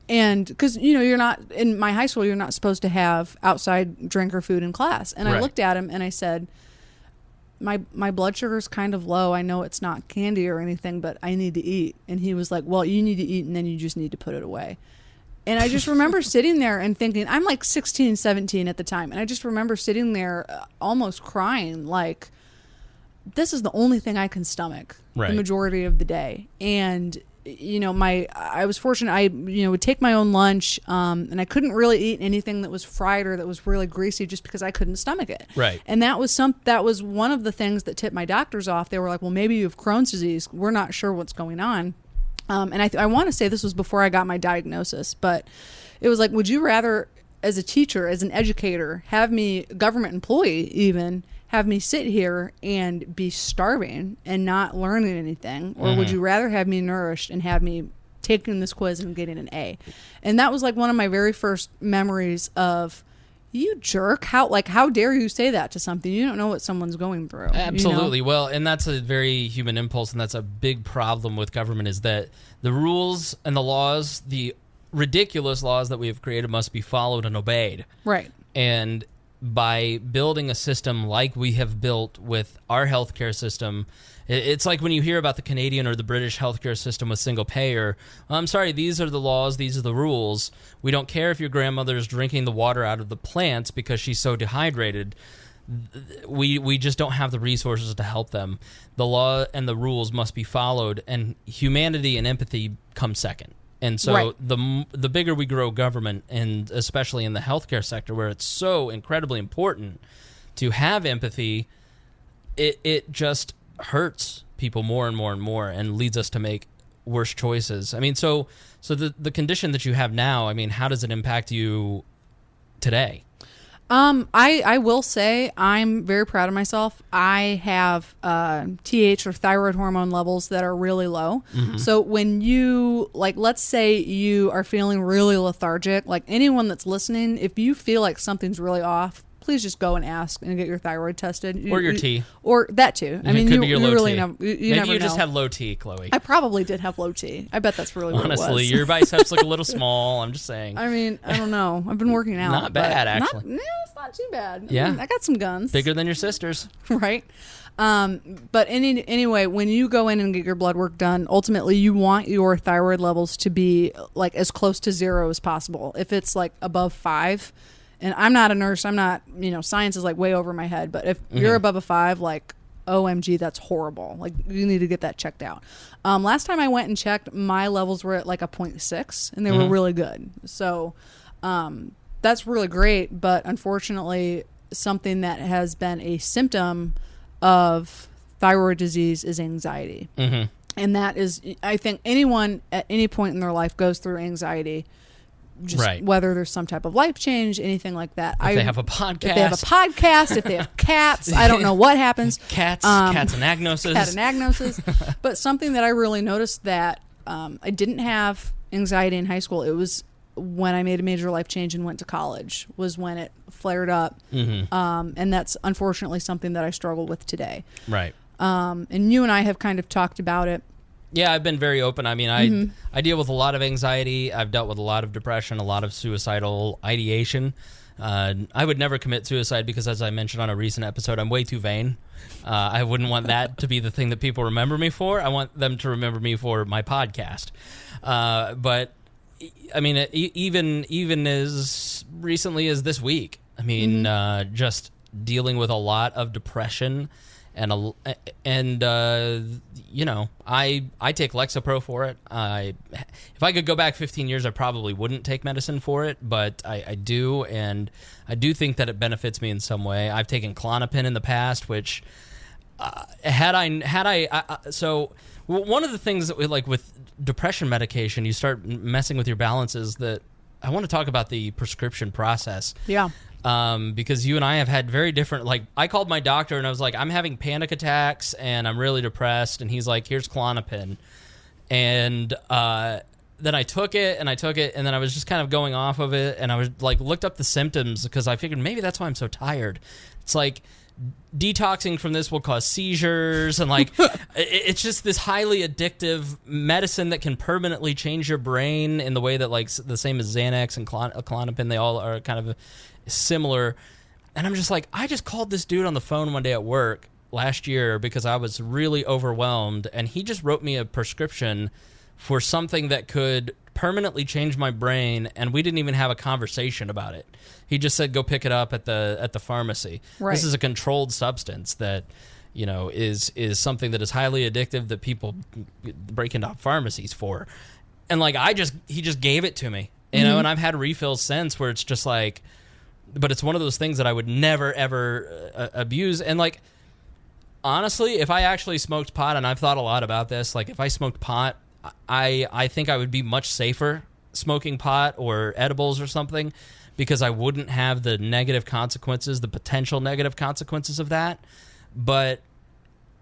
And because, you know, you're not, in my high school, you're not supposed to have outside drink or food in class. And I looked at him and I said, my blood sugar's kind of low. I know it's not candy or anything, but I need to eat. And he was like, "Well, you need to eat and then you just need to put it away." And I just remember sitting there and thinking, I'm like 16, 17 at the time. And I just remember sitting there almost crying, like, this is the only thing I can stomach the majority of the day. And, you know, I was fortunate. I, you know, would take my own lunch, and I couldn't really eat anything that was fried or that was really greasy just because I couldn't stomach it. Right. And that was one of the things that tipped my doctors off. They were like, "Well, maybe you have Crohn's disease. We're not sure what's going on." And I want to say this was before I got my diagnosis, but it was like, would you rather, as a teacher, as an educator, have me, government employee even, have me sit here and be starving and not learning anything? Or would you rather have me nourished and have me taking this quiz and getting an A? And that was like one of my very first memories of, you jerk, how dare you say that to something? You don't know what someone's going through. Absolutely. You know? Well, and that's a very human impulse, and that's a big problem with government, is that the rules and the laws, the ridiculous laws that we have created, must be followed and obeyed. Right. And by building a system like we have built with our healthcare system, it's like when you hear about the Canadian or the British healthcare system with single payer. I'm sorry, these are the laws, these are the rules. We don't care if your grandmother is drinking the water out of the plants because she's so dehydrated. We just don't have the resources to help them. The law and the rules must be followed, and humanity and empathy come second. And so the bigger we grow government, and especially in the healthcare sector where it's so incredibly important to have empathy, it just hurts people more and more and more and leads us to make worse choices. I mean, so the condition that you have now, I mean, how does it impact you today? I will say I'm very proud of myself. I have TH or thyroid hormone levels that are really low. So when you, like, let's say you are feeling really lethargic, like anyone that's listening, if you feel like something's really off, please just go and ask and get your thyroid tested. Or your T. Or that too. I mean, it could be your low really T. never, Maybe never you know. just had low T, Chloe. I probably did have low T. I bet that's really what it was. Honestly, your biceps look a little small. I'm just saying. I mean, I don't know. I've been working out. Not bad, actually. It's not too bad. Yeah. I mean, I got some guns. Bigger than your sister's. Right. But anyway, when you go in and get your blood work done, ultimately you want your thyroid levels to be like as close to 0 as possible. If it's like above 5, and I'm not a nurse, I'm not, science is like way over my head, but if you're above a 5, like, OMG, that's horrible. Like, you need to get that checked out. Last time I went and checked, my levels were at like a 0.6, and they were really good. So, that's really great, but unfortunately, something that has been a symptom of thyroid disease is anxiety. And that is, I think anyone at any point in their life goes through anxiety, just whether there's some type of life change, anything like that. If they have a podcast. If they have cats, I don't know what happens. Cats anagnoses. But something that I really noticed that I didn't have anxiety in high school. It was when I made a major life change and went to college was when it flared up. And that's unfortunately something that I struggle with today. Right. And you and I have kind of talked about it. Yeah, I've been very open. I mean, I deal with a lot of anxiety. I've dealt with a lot of depression, a lot of suicidal ideation. I would never commit suicide because, as I mentioned on a recent episode, I'm way too vain. I wouldn't want that to be the thing that people remember me for. I want them to remember me for my podcast. But, I mean, even as recently as this week, I mean, just dealing with a lot of depression you know, I take Lexapro for it. If I could go back 15 years, I probably wouldn't take medicine for it, but I do, and I do think that it benefits me in some way. I've taken Klonopin in the past, which so one of the things that like with depression medication, you start messing with your balances. That I want to talk about the prescription process. Yeah. Because you and I have had very different, like, I called my doctor and I was like, I'm having panic attacks and I'm really depressed. And he's like, here's Klonopin. And then I took it and then I was just kind of going off of it. And I was like, looked up the symptoms because I figured maybe that's why I'm so tired. It's like detoxing from this will cause seizures. And like, it's just this highly addictive medicine that can permanently change your brain in the way that like the same as Xanax and Klonopin, they all are kind of similar. And I'm just like, I just called this dude on the phone one day at work last year because I was really overwhelmed, and he just wrote me a prescription for something that could permanently change my brain, and we didn't even have a conversation about it. He just said go pick it up at the pharmacy. Right. This is a controlled substance that, you know, is something that is highly addictive that people break into pharmacies for. And like he just gave it to me. You know, and I've had refills since where it's just like, but it's one of those things that I would never, ever abuse. And, like, honestly, if I actually smoked pot, and I've thought a lot about this, like, if I smoked pot, I think I would be much safer smoking pot or edibles or something because I wouldn't have the negative consequences, the potential negative consequences of that. But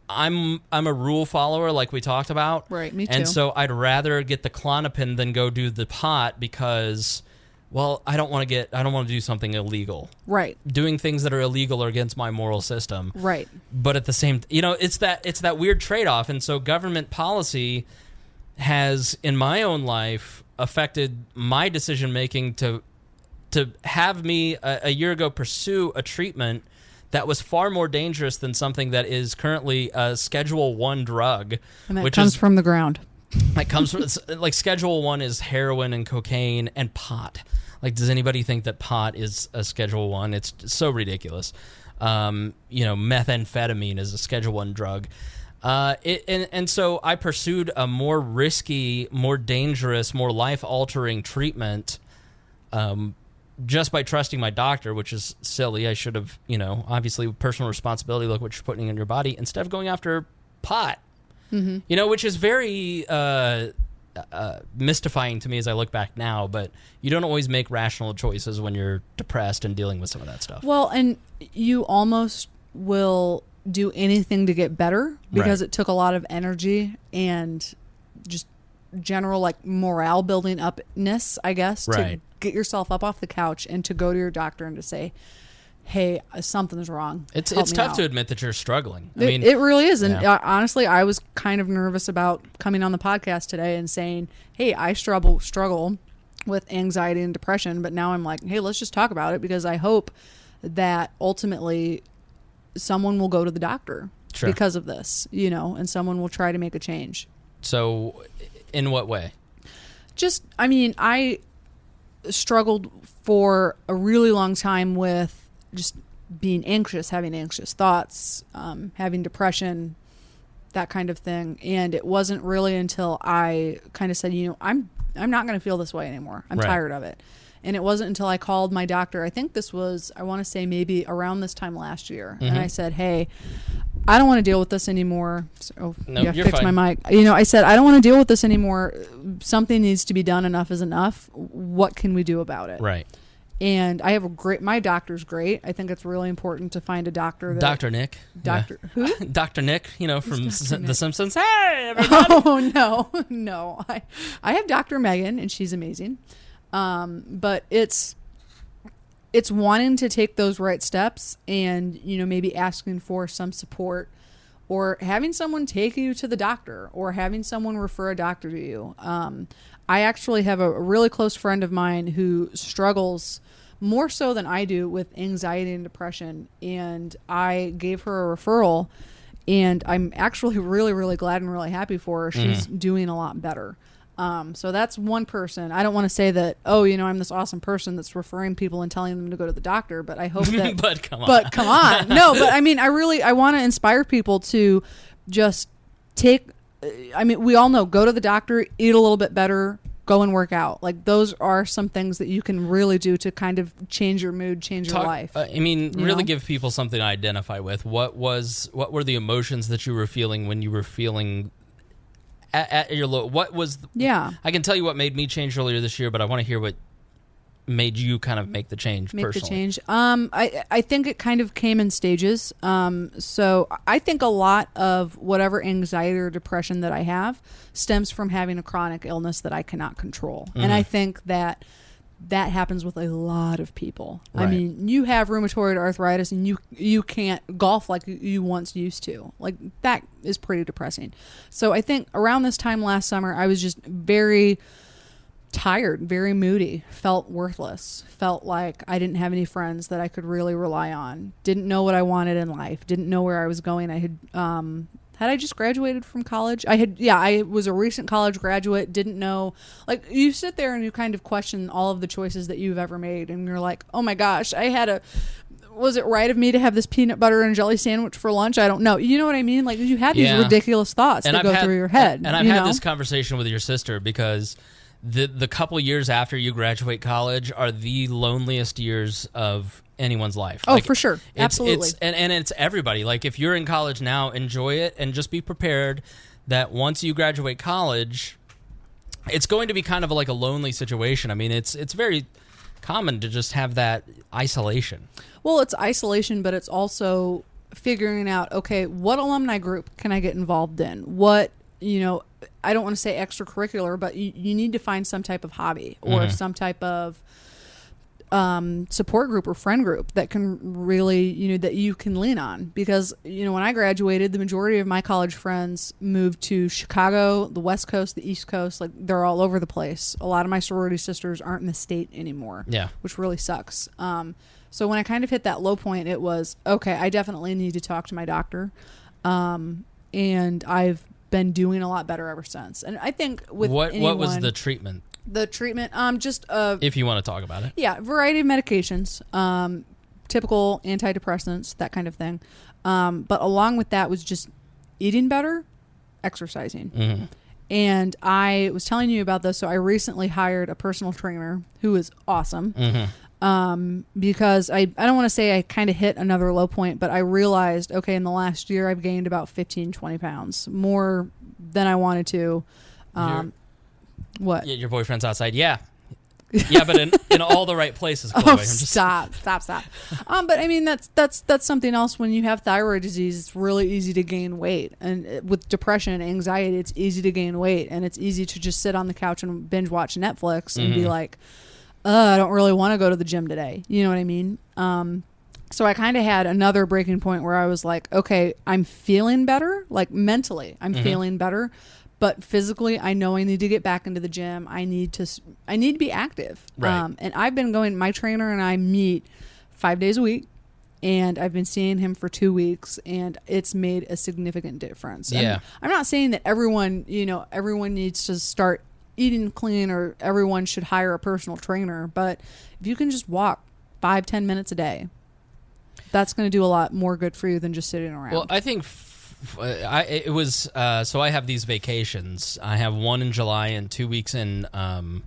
I'm a rule follower, like we talked about. Right, me too. And so I'd rather get the Klonopin than go do the pot because, well, I don't want to do something illegal. Right. Doing things that are illegal are against my moral system. Right. But at the same, you know, it's that weird trade-off. And so government policy has, in my own life, affected my decision-making to have me a year ago pursue a treatment that was far more dangerous than something that is currently a Schedule I drug. And that comes from the ground. Like comes from, like, Schedule I is heroin and cocaine and pot. Like, does anybody think that pot is a Schedule I? It's so ridiculous. You know, methamphetamine is a Schedule I drug. And so I pursued a more risky, more dangerous, more life-altering treatment just by trusting my doctor, which is silly. I should have, you know, obviously personal responsibility, look what you're putting in your body, instead of going after pot. Mm-hmm. You know, which is very mystifying to me as I look back now, but you don't always make rational choices when you're depressed and dealing with some of that stuff. Well, and you almost will do anything to get better because it took a lot of energy and just general, like, morale building upness, I guess, to get yourself up off the couch and to go to your doctor and to say, hey, something's wrong. It's tough to admit that you're struggling. I mean, it really is. And honestly, I was kind of nervous about coming on the podcast today and saying, hey, I struggle with anxiety and depression. But now I'm like, hey, let's just talk about it, because I hope that ultimately someone will go to the doctor because of this, you know, and someone will try to make a change. So in what way? Just, I mean, I struggled for a really long time with just being anxious, having anxious thoughts, having depression, that kind of thing. And it wasn't really until I kind of said, you know, I'm not going to feel this way anymore. I'm tired of it. And it wasn't until I called my doctor, I think this was, I want to say maybe around this time last year. Mm-hmm. And I said, hey, I don't want to deal with this anymore. So, you're fix fine. my mic. You know, I said, I don't want to deal with this anymore. Something needs to be done. Enough is enough. What can we do about it? Right. And I have my doctor's great. I think it's really important to find a doctor that... Dr. Nick. Who? Dr. Nick, you know, from The Simpsons. Hey, everybody! Oh, no. I have Dr. Megan, and she's amazing. But it's wanting to take those right steps and, you know, maybe asking for some support, or having someone take you to the doctor, or having someone refer a doctor to you. I actually have a really close friend of mine who struggles more so than I do with anxiety and depression, and I gave her a referral, and I'm actually really, really glad and really happy for her. She's doing a lot better. So that's one person. I don't want to say that, oh, you know, I'm this awesome person that's referring people and telling them to go to the doctor, but I hope that... But come on. But come on. No, but I mean, I want to inspire people to just take... I mean, we all know, go to the doctor, eat a little bit better, go and work out. Like, those are some things that you can really do to kind of change your mood, change your life. I mean, really give people something to identify with. What were the emotions that you were feeling when you were feeling... At your low, what was? I can tell you what made me change earlier this year, but I want to hear what made you kind of make the change personally. I think it kind of came in stages. So I think a lot of whatever anxiety or depression that I have stems from having a chronic illness that I cannot control, and I think that happens with a lot of people. Right. I mean, you have rheumatoid arthritis and you can't golf like you once used to. Like, that is pretty depressing. So I think around this time last summer, I was just very tired, very moody, felt worthless, felt like I didn't have any friends that I could really rely on, didn't know what I wanted in life, didn't know where I was going. I had I just graduated from college? I was a recent college graduate, didn't know. Like, you sit there and you kind of question all of the choices that you've ever made, and you're like, oh my gosh, was it right of me to have this peanut butter and jelly sandwich for lunch? I don't know. You know what I mean? Like, you have these ridiculous thoughts that go through your head. And I've had this conversation with your sister, because the couple years after you graduate college are the loneliest years of anyone's life. Oh, like, for sure. Absolutely. And it's everybody. Like, if you're in college now, enjoy it, and just be prepared that once you graduate college, it's going to be kind of like a lonely situation. I mean, it's very common to just have that isolation. Well, it's isolation, but it's also figuring out, okay, what alumni group can I get involved in? What, you know, I don't want to say extracurricular, but you need to find some type of hobby or some type of support group or friend group that can really, you know, that you can lean on. Because, you know, when I graduated, the majority of my college friends moved to Chicago, the West Coast, the East Coast. Like, they're all over the place. A lot of my sorority sisters aren't in the state anymore, which really sucks. So when I kind of hit that low point, it was, okay, I definitely need to talk to my doctor. And I've been doing a lot better ever since. And I think with what was the treatment? The treatment, just if you want to talk about it, variety of medications, typical antidepressants, that kind of thing. But along with that was just eating better, exercising. And I was telling you about this. So I recently hired a personal trainer who is awesome. Because I don't want to say I kind of hit another low point, but I realized, okay, in the last year I've gained about 15, 20 pounds more than I wanted to. What? Your boyfriend's outside. Yeah, but in all the right places. Chloe. Oh, stop. But I mean, that's something else. When you have thyroid disease, it's really easy to gain weight, and with depression and anxiety, it's easy to gain weight, and it's easy to just sit on the couch and binge watch Netflix and be like, I don't really want to go to the gym today. You know what I mean? So I kind of had another breaking point where I was like, okay, I'm feeling better. Like, mentally, I'm feeling better. But physically, I know I need to get back into the gym. I need to be active. Right. And I've been going, my trainer and I meet 5 days a week, and I've been seeing him for 2 weeks, and it's made a significant difference. Yeah. And I'm not saying that everyone needs to start eating clean or everyone should hire a personal trainer, but if you can just walk 5-10 minutes a day, that's going to do a lot more good for you than just sitting around. Well, I think so I have these vacations. I have one in July and 2 weeks in the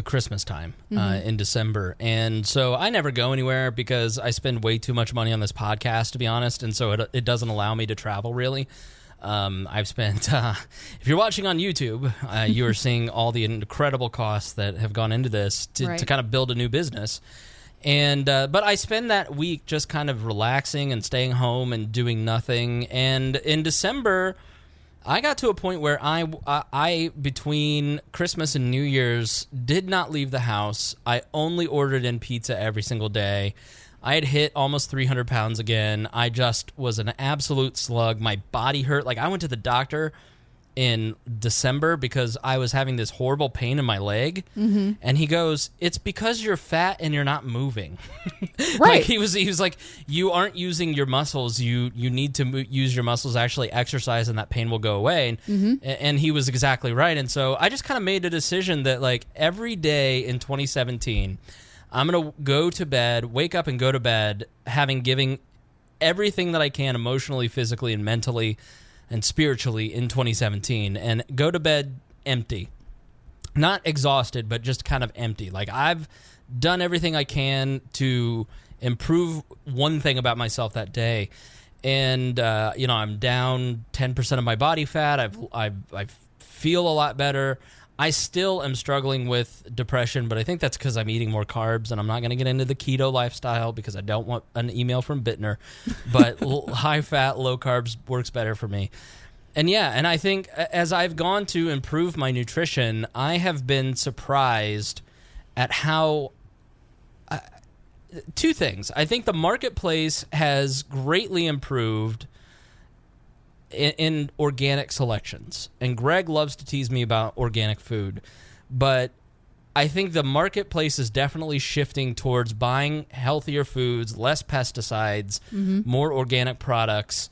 Christmas time in December. And so I never go anywhere because I spend way too much money on this podcast, to be honest. And so it doesn't allow me to travel, really. I've spent, if you're watching on YouTube, you are seeing all the incredible costs that have gone into this to kind of build a new business. And but I spend that week just kind of relaxing and staying home and doing nothing. And in December, I got to a point where I between Christmas and New Year's did not leave the house. I only ordered in pizza every single day. I had hit almost 300 pounds again. I just was an absolute slug. My body hurt. Like, I went to the doctor in December because I was having this horrible pain in my leg, and he goes, "It's because you're fat and you're not moving." Right. Like he was like, "You aren't using your muscles. You need to use your muscles, actually exercise, and that pain will go away." And he was exactly right. And so I just kind of made a decision that like every day in 2017, I'm gonna go to bed, wake up and go to bed, having given everything that I can emotionally, physically, and mentally and spiritually in 2017, and go to bed empty. Not exhausted, but just kind of empty. Like, I've done everything I can to improve one thing about myself that day. And, I'm down 10% of my body fat. I feel a lot better. I still am struggling with depression, but I think that's because I'm eating more carbs, and I'm not going to get into the keto lifestyle because I don't want an email from Bittner. But high fat, low carbs works better for me. And I think as I've gone to improve my nutrition, I have been surprised at how two things. I think the marketplace has greatly improved in organic selections. And Greg loves to tease me about organic food. But I think the marketplace is definitely shifting towards buying healthier foods, less pesticides, more organic products.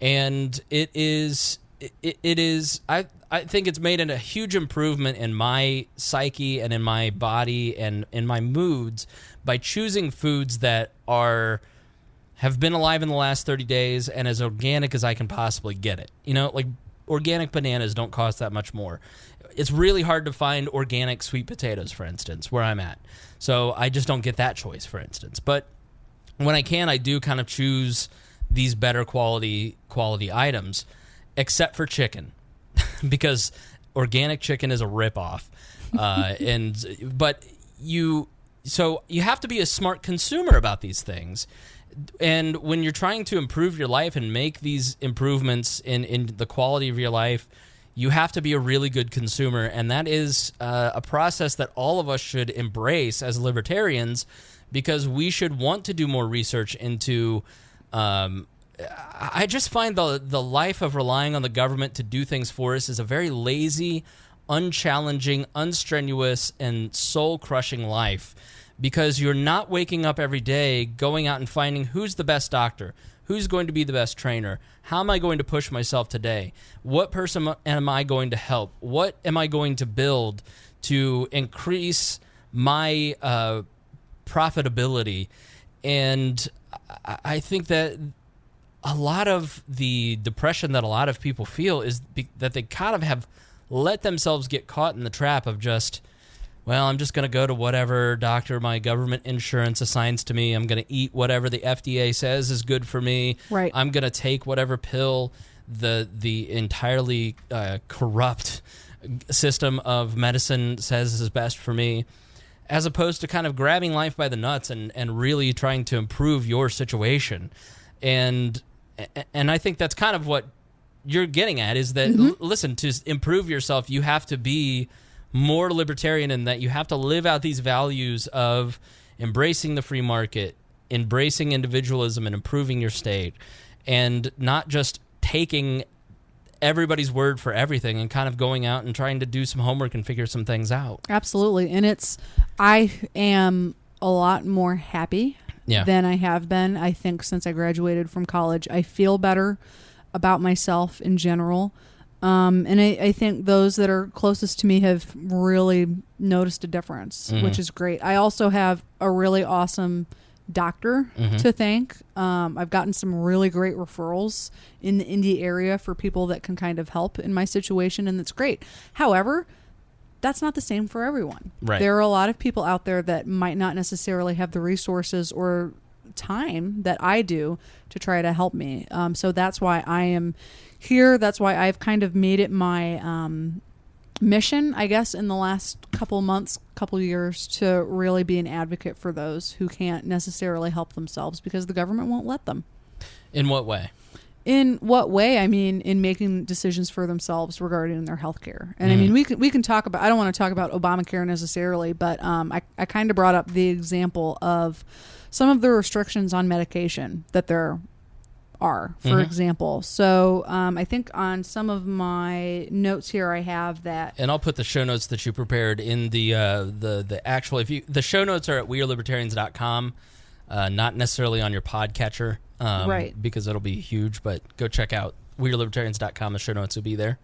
And it is I think it's made a huge improvement in my psyche and in my body and in my moods by choosing foods that have been alive in the last 30 days and as organic as I can possibly get it. Like organic bananas don't cost that much more. It's really hard to find organic sweet potatoes, for instance, where I'm at. So I just don't get that choice, for instance. But when I can, I do kind of choose these better quality items, except for chicken, because organic chicken is a ripoff. So you have to be a smart consumer about these things. And when you're trying to improve your life and make these improvements in the quality of your life, you have to be a really good consumer. And that is a process that all of us should embrace as libertarians, because we should want to do more research into... I just find the life of relying on the government to do things for us is a very lazy, unchallenging, unstrenuous, and soul-crushing life. Because you're not waking up every day going out and finding who's the best doctor, who's going to be the best trainer, how am I going to push myself today, what person am I going to help, what am I going to build to increase my profitability. And I think that a lot of the depression that a lot of people feel is that they kind of have let themselves get caught in the trap of just... well, I'm just going to go to whatever doctor my government insurance assigns to me. I'm going to eat whatever the FDA says is good for me. Right. I'm going to take whatever pill the entirely corrupt system of medicine says is best for me, as opposed to kind of grabbing life by the nuts and really trying to improve your situation. And I think that's kind of what you're getting at, is that, listen, to improve yourself, you have to be more libertarian in that you have to live out these values of embracing the free market, embracing individualism, and improving your state, and not just taking everybody's word for everything and kind of going out and trying to do some homework and figure some things out. Absolutely. And I am a lot more happy than I have been, I think, since I graduated from college. I feel better about myself in general. And I think those that are closest to me have really noticed a difference, which is great. I also have a really awesome doctor to thank. I've gotten some really great referrals in the Indy area for people that can kind of help in my situation, and that's great. However, that's not the same for everyone. Right. There are a lot of people out there that might not necessarily have the resources or time that I do to try to help me. So that's why I am here. That's why I've kind of made it my mission, I guess, in the last couple months, couple years, to really be an advocate for those who can't necessarily help themselves because the government won't let them. In what way? In what way? I mean, in making decisions for themselves regarding their health care. And I mean, we can talk about, I don't want to talk about Obamacare necessarily, but I kind of brought up the example of some of the restrictions on medication that they're are, for example. So I think on some of my notes here, I have that. And I'll put the show notes that you prepared in the actual. The show notes are at wearelibertarians.com, not necessarily on your podcatcher, right? Because it'll be huge. But go check out wearelibertarians.com. The show notes will be there.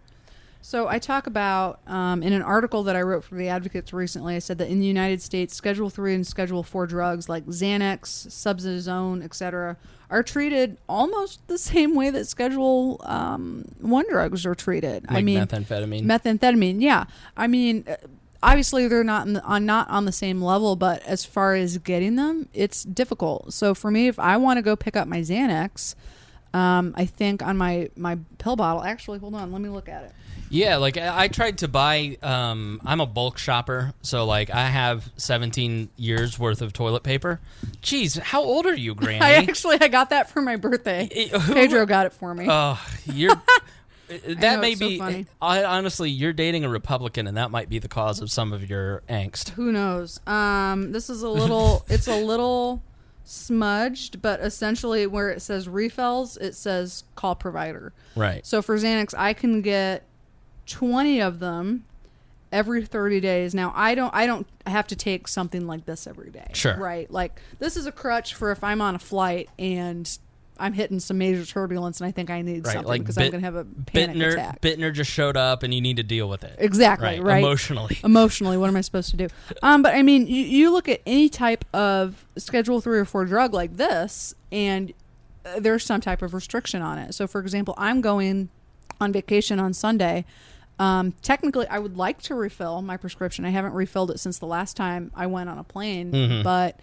So I talk about, in an article that I wrote for the Advocates recently, I said that in the United States, Schedule 3 and Schedule 4 drugs like Xanax, Subzazone, etc., are treated almost the same way that Schedule 1 drugs are treated. Like methamphetamine. Methamphetamine, yeah. I mean, obviously they're not on the same level, but as far as getting them, it's difficult. So for me, if I want to go pick up my Xanax, I think on my pill bottle, actually, hold on, let me look at it. Yeah, like I tried to buy, I'm a bulk shopper, so like I have 17 years worth of toilet paper. Jeez, how old are you, Granny? I got that for my birthday. Pedro got it for me. Oh, that may be, so funny. Honestly, you're dating a Republican and that might be the cause of some of your angst. Who knows? This is it's a little smudged, but essentially where it says refills, it says call provider. Right. So for Xanax, I can get 20 of them every 30 days. Now, I don't have to take something like this every day. Sure. Right? Like, this is a crutch for if I'm on a flight and I'm hitting some major turbulence and I think I need something like because I'm going to have a panic attack. Bittner just showed up and you need to deal with it. Exactly, right? Emotionally, what am I supposed to do? But I mean, you look at any type of Schedule 3 or 4 drug like this and there's some type of restriction on it. So, for example, I'm going on vacation on Sunday. Technically, I would like to refill my prescription. I haven't refilled it since the last time I went on a plane, but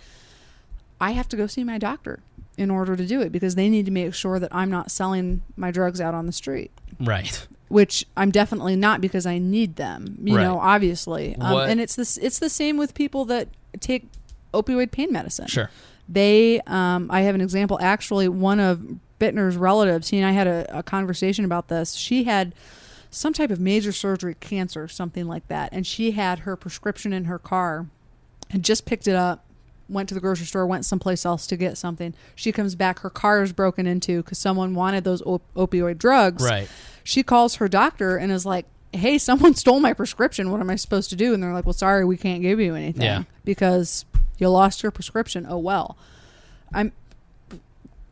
I have to go see my doctor in order to do it because they need to make sure that I'm not selling my drugs out on the street. Right. Which I'm definitely not because I need them, you know, obviously. And it's the same with people that take opioid pain medicine. Sure. I have an example. Actually, one of Bittner's relatives, he and I had a conversation about this. She had some type of major surgery, cancer, something like that. And she had her prescription in her car and just picked it up, went to the grocery store, went someplace else to get something. She comes back, her car is broken into because someone wanted those opioid drugs. Right. She calls her doctor and is like, hey, someone stole my prescription. What am I supposed to do? And they're like, well, sorry, we can't give you anything because you lost your prescription. Oh, well.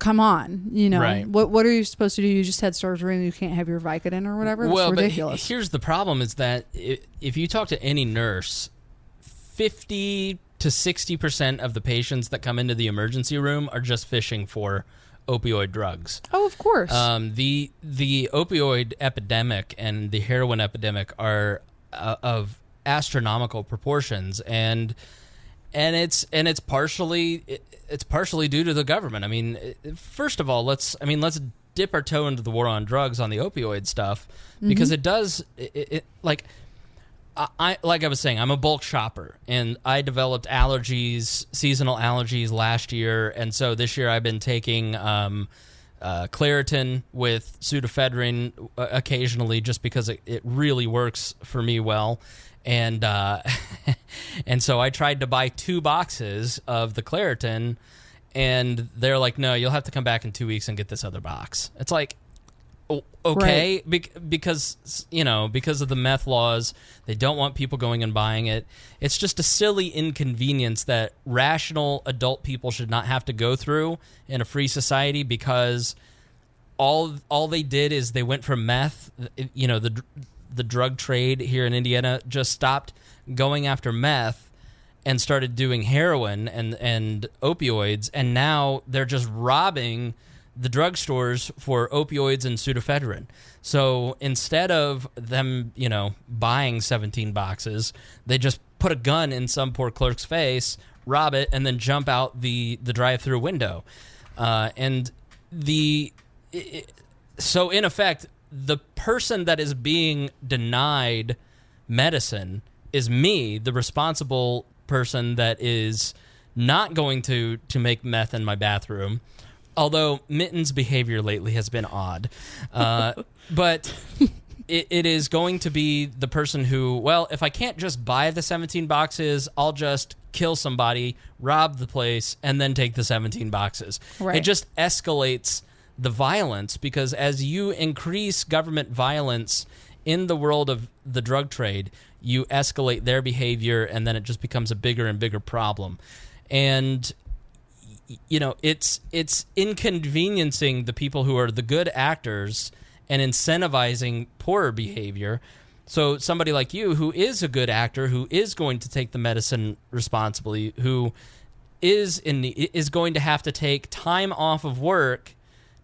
Come on, you know, right. What are you supposed to do? You just had surgery and you can't have your Vicodin or whatever? That's ridiculous. But here's the problem is that if you talk to any nurse, 50 to 60% of the patients that come into the emergency room are just fishing for opioid drugs. Oh, of course. The opioid epidemic and the heroin epidemic are of astronomical proportions, and it's partially due to the government. I mean, first of all, let's dip our toe into the war on drugs on the opioid stuff because it does like I was saying, I'm a bulk shopper and I developed seasonal allergies last year, and so this year I've been taking Claritin with pseudoephedrine occasionally just because it really works for me well. And and so I tried to buy 2 boxes of the Claritin, and they're like, no, you'll have to come back in 2 weeks and get this other box. It's like, okay, right. Because of the meth laws, they don't want people going and buying it. It's just a silly inconvenience that rational adult people should not have to go through in a free society because all they did is they went from meth, the drug trade here in Indiana just stopped going after meth and started doing heroin and opioids, and now they're just robbing the drugstores for opioids and pseudoephedrine. So instead of them, buying 17 boxes, they just put a gun in some poor clerk's face, rob it, and then jump out the drive-through window. So in effect, the person that is being denied medicine is me, the responsible person that is not going to make meth in my bathroom. Although Mitten's behavior lately has been odd. But it is going to be the person who, well, if I can't just buy the 17 boxes, I'll just kill somebody, rob the place, and then take the 17 boxes. Right. It just escalates the violence, because as you increase government violence in the world of the drug trade, you escalate their behavior, and then it just becomes a bigger and bigger problem. And it's inconveniencing the people who are the good actors and incentivizing poorer behavior. So somebody like you, who is a good actor, who is going to take the medicine responsibly, who is going to have to take time off of work,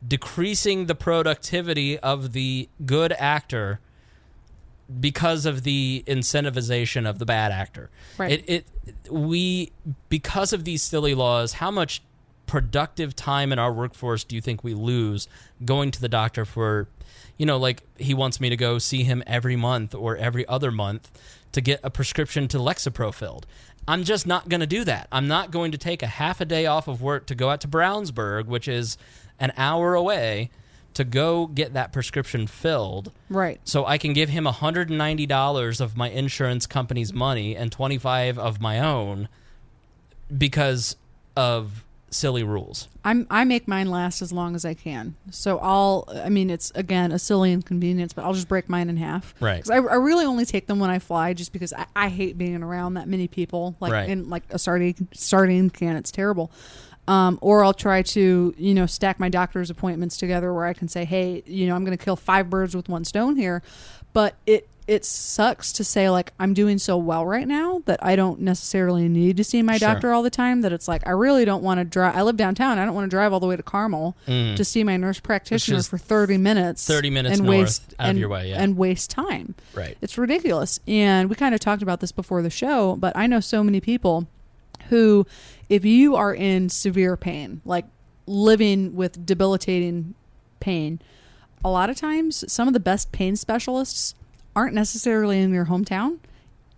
decreasing the productivity of the good actor because of the incentivization of the bad actor. Right. Because of these silly laws, how much productive time in our workforce do you think we lose going to the doctor for, like he wants me to go see him every month or every other month to get a prescription to Lexapro filled? I'm just not going to do that. I'm not going to take a half a day off of work to go out to Brownsburg, which is an hour away, to go get that prescription filled. Right. So I can give him $190 of my insurance company's money and $25 of my own because of silly rules. I make mine last as long as I can. So it's, again, a silly inconvenience, but I'll just break mine in half. Right. 'Cause I really only take them when I fly, just because I hate being around that many people. Right. In like a sardine can, it's terrible. Or I'll try to, stack my doctor's appointments together where I can say, hey, I'm going to kill 5 birds with one stone here. But it sucks to say, like, I'm doing so well right now that I don't necessarily need to see my doctor all the time, that it's like, I really don't want to drive. I live downtown. I don't want to drive all the way to Carmel to see my nurse practitioner for 30 minutes. 30 minutes and north out of your way, yeah. And waste time. Right. It's ridiculous. And we kind of talked about this before the show, but I know so many people who, if you are in severe pain, like living with debilitating pain, a lot of times some of the best pain specialists aren't necessarily in your hometown,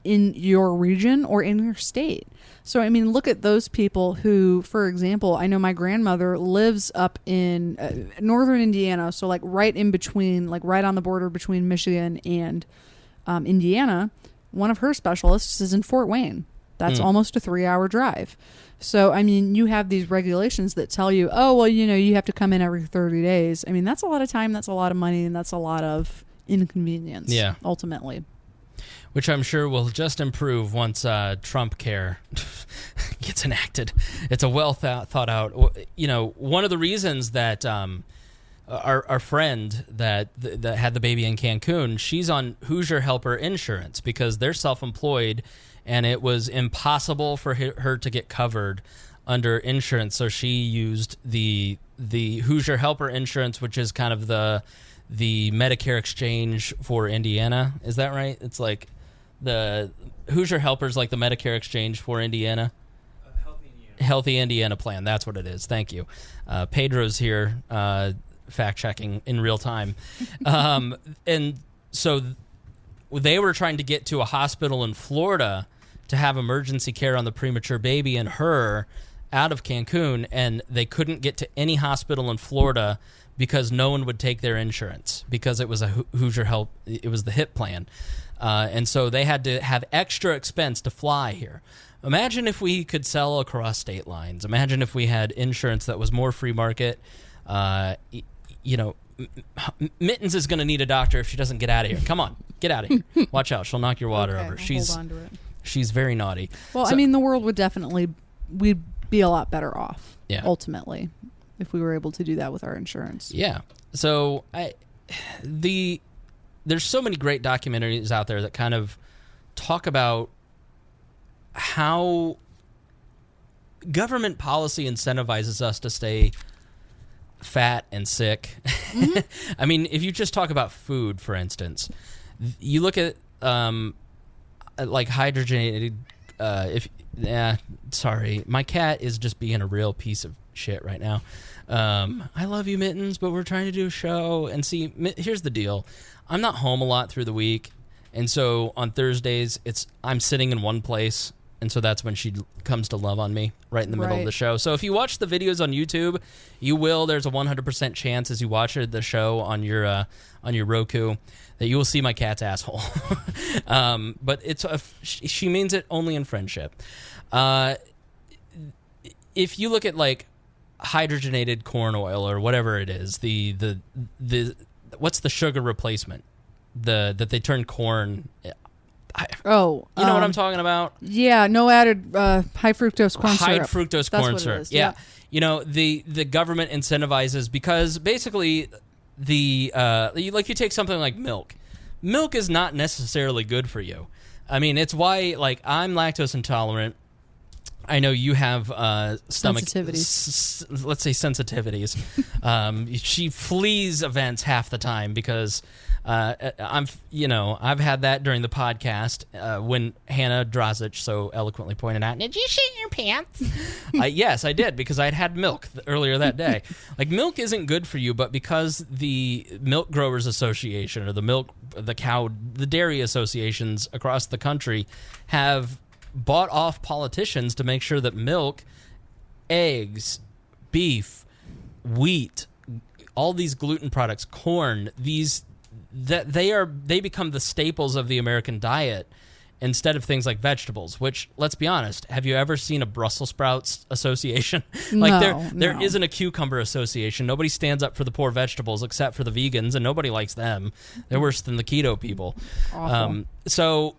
in your region, or in your state. So, look at those people who, for example, I know my grandmother lives up in northern Indiana, so like right in between, like right on the border between Michigan and Indiana. One of her specialists is in Fort Wayne. That's almost a 3-hour drive. So, you have these regulations that tell you, oh, well, you have to come in every 30 days. That's a lot of time, that's a lot of money, and that's a lot of inconvenience, ultimately. Which I'm sure will just improve once Trump Care gets enacted. It's a well thought out. One of the reasons that our friend that had the baby in Cancun, she's on Hoosier Helper insurance because they're self-employed, and it was impossible for her to get covered under insurance. So she used the Hoosier Helper insurance, which is kind of the Medicare exchange for Indiana. Is that right? It's like the Hoosier Helper's like the Medicare exchange for Indiana. Healthy Indiana plan. That's what it is. Thank you. Pedro's here fact checking in real time. And so they were trying to get to a hospital in Florida to have emergency care on the premature baby and her out of Cancun, and they couldn't get to any hospital in Florida because no one would take their insurance because it was a Hoosier Help. It was the HIP plan. And so they had to have extra expense to fly here. Imagine if we could sell across state lines. Imagine if we had insurance that was more free market. Mittens is going to need a doctor if she doesn't get out of here. Come on, get out of here. Watch out. She'll knock your water over. Hold on to it. She's very naughty. Well, the world would we'd be a lot better off, ultimately, if we were able to do that with our insurance. Yeah. So there's so many great documentaries out there that kind of talk about how government policy incentivizes us to stay fat and sick. Mm-hmm. If you just talk about food, for instance, you look at like hydrogenated. Sorry, my cat is just being a real piece of shit right now. I love you, Mittens, but we're trying to do a show. And see, here's the deal. I'm not home a lot through the week, and so on Thursdays, I'm sitting in one place, and so that's when she comes to love on me right in the middle of the show. So if you watch the videos on YouTube, there's a 100% chance as you watch the show on your Roku that you will see my cat's asshole. But she means it only in friendship. If you look at like hydrogenated corn oil or whatever it is. The what's the sugar replacement? That they turn corn. You know what I'm talking about? Yeah, no added high fructose corn syrup. High fructose That's corn what syrup. it is. Yeah. Yep. You know, the government incentivizes because basically you take something like milk. Milk is not necessarily good for you. I mean, it's why I'm lactose intolerant. I know you have stomach sensitivities. Let's say sensitivities. She flees events half the time because I've had that during the podcast when Hannah Drozic so eloquently pointed out, Did you shit your pants? yes, I did, because I'd had milk earlier that day. Milk isn't good for you, but because the Milk Growers Association or the dairy associations across the country have bought off politicians to make sure that milk, eggs, beef, wheat, all these gluten products, corn, they become the staples of the American diet instead of things like vegetables, which, let's be honest, have you ever seen a Brussels sprouts association? There isn't a cucumber association. Nobody stands up for the poor vegetables except for the vegans, and nobody likes them. They're worse than the keto people. So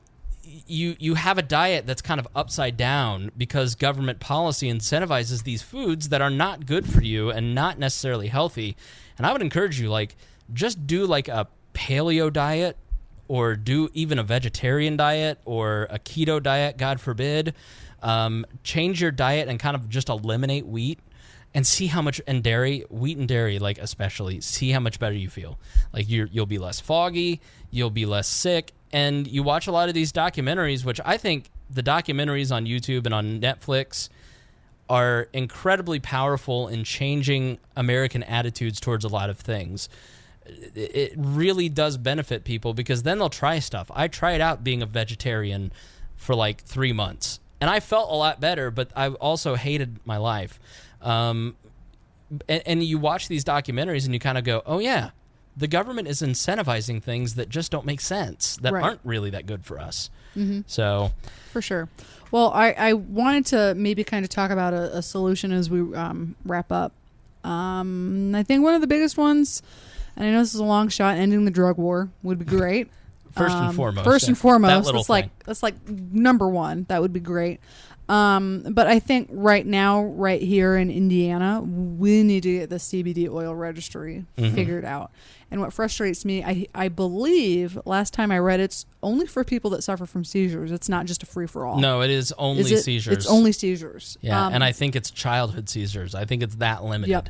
you have a diet that's kind of upside down because government policy incentivizes these foods that are not good for you and not necessarily healthy. And I would encourage you, just do a paleo diet, or do even a vegetarian diet or a keto diet, God forbid. Change your diet and kind of just eliminate wheat and see how much, and dairy, wheat and dairy, especially, see how much better you feel. You'll be less foggy, you'll be less sick. And you watch a lot of these documentaries, which I think the documentaries on YouTube and on Netflix are incredibly powerful in changing American attitudes towards a lot of things. It really does benefit people because then they'll try stuff. I tried out being a vegetarian for 3 months, and I felt a lot better, but I also hated my life. And you watch these documentaries and you kind of go, oh yeah, the government is incentivizing things that just don't make sense, that aren't really that good for us. Mm-hmm. So, for sure. Well, I wanted to maybe kind of talk about a solution as we wrap up. I think one of the biggest ones, and I know this is a long shot, ending the drug war would be great. First and foremost, that's number one. That would be great. But I think right now, right here in Indiana, we need to get the CBD oil registry figured out. And what frustrates me, I believe last time I read, it's only for people that suffer from seizures. It's not just a free-for-all. No, it is only seizures. It's only seizures. Yeah, and I think it's childhood seizures. I think it's that limited. Yep.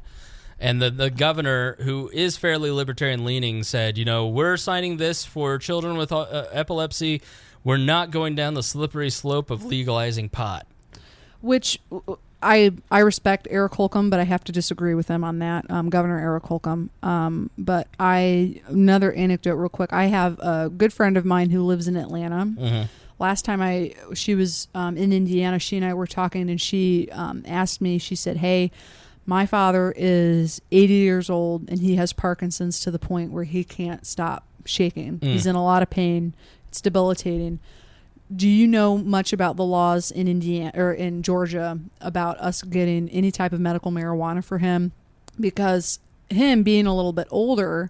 And the governor, who is fairly libertarian-leaning, said, we're signing this for children with epilepsy. We're not going down the slippery slope of legalizing pot. Which I respect Eric Holcomb, but I have to disagree with him on that, Governor Eric Holcomb. But another anecdote real quick. I have a good friend of mine who lives in Atlanta. Mm-hmm. Last time she was in Indiana, she and I were talking, and she asked me, she said, hey, my father is 80 years old, and he has Parkinson's to the point where he can't stop shaking. He's in a lot of pain. It's debilitating. Do you know much about the laws in Indiana or in Georgia about us getting any type of medical marijuana for him? Because him being a little bit older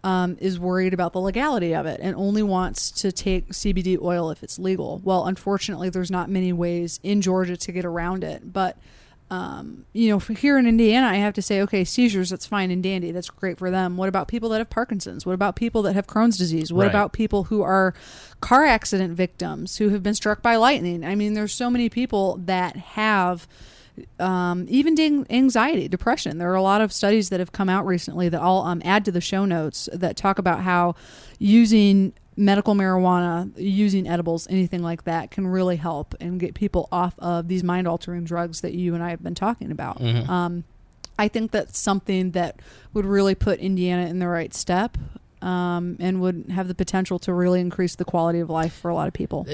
is worried about the legality of it and only wants to take CBD oil if it's legal. Well, unfortunately, there's not many ways in Georgia to get around it. But here in Indiana, I have to say, okay, seizures, that's fine and dandy. That's great for them. What about people that have Parkinson's? What about people that have Crohn's disease? What about people who are car accident victims who have been struck by lightning? I mean, there's so many people that have even anxiety, depression. There are a lot of studies that have come out recently that I'll add to the show notes that talk about how using medical marijuana, using edibles, anything like that can really help and get people off of these mind-altering drugs that you and I have been talking about. Mm-hmm. I think that's something that would really put Indiana in the right step and would have the potential to really increase the quality of life for a lot of people.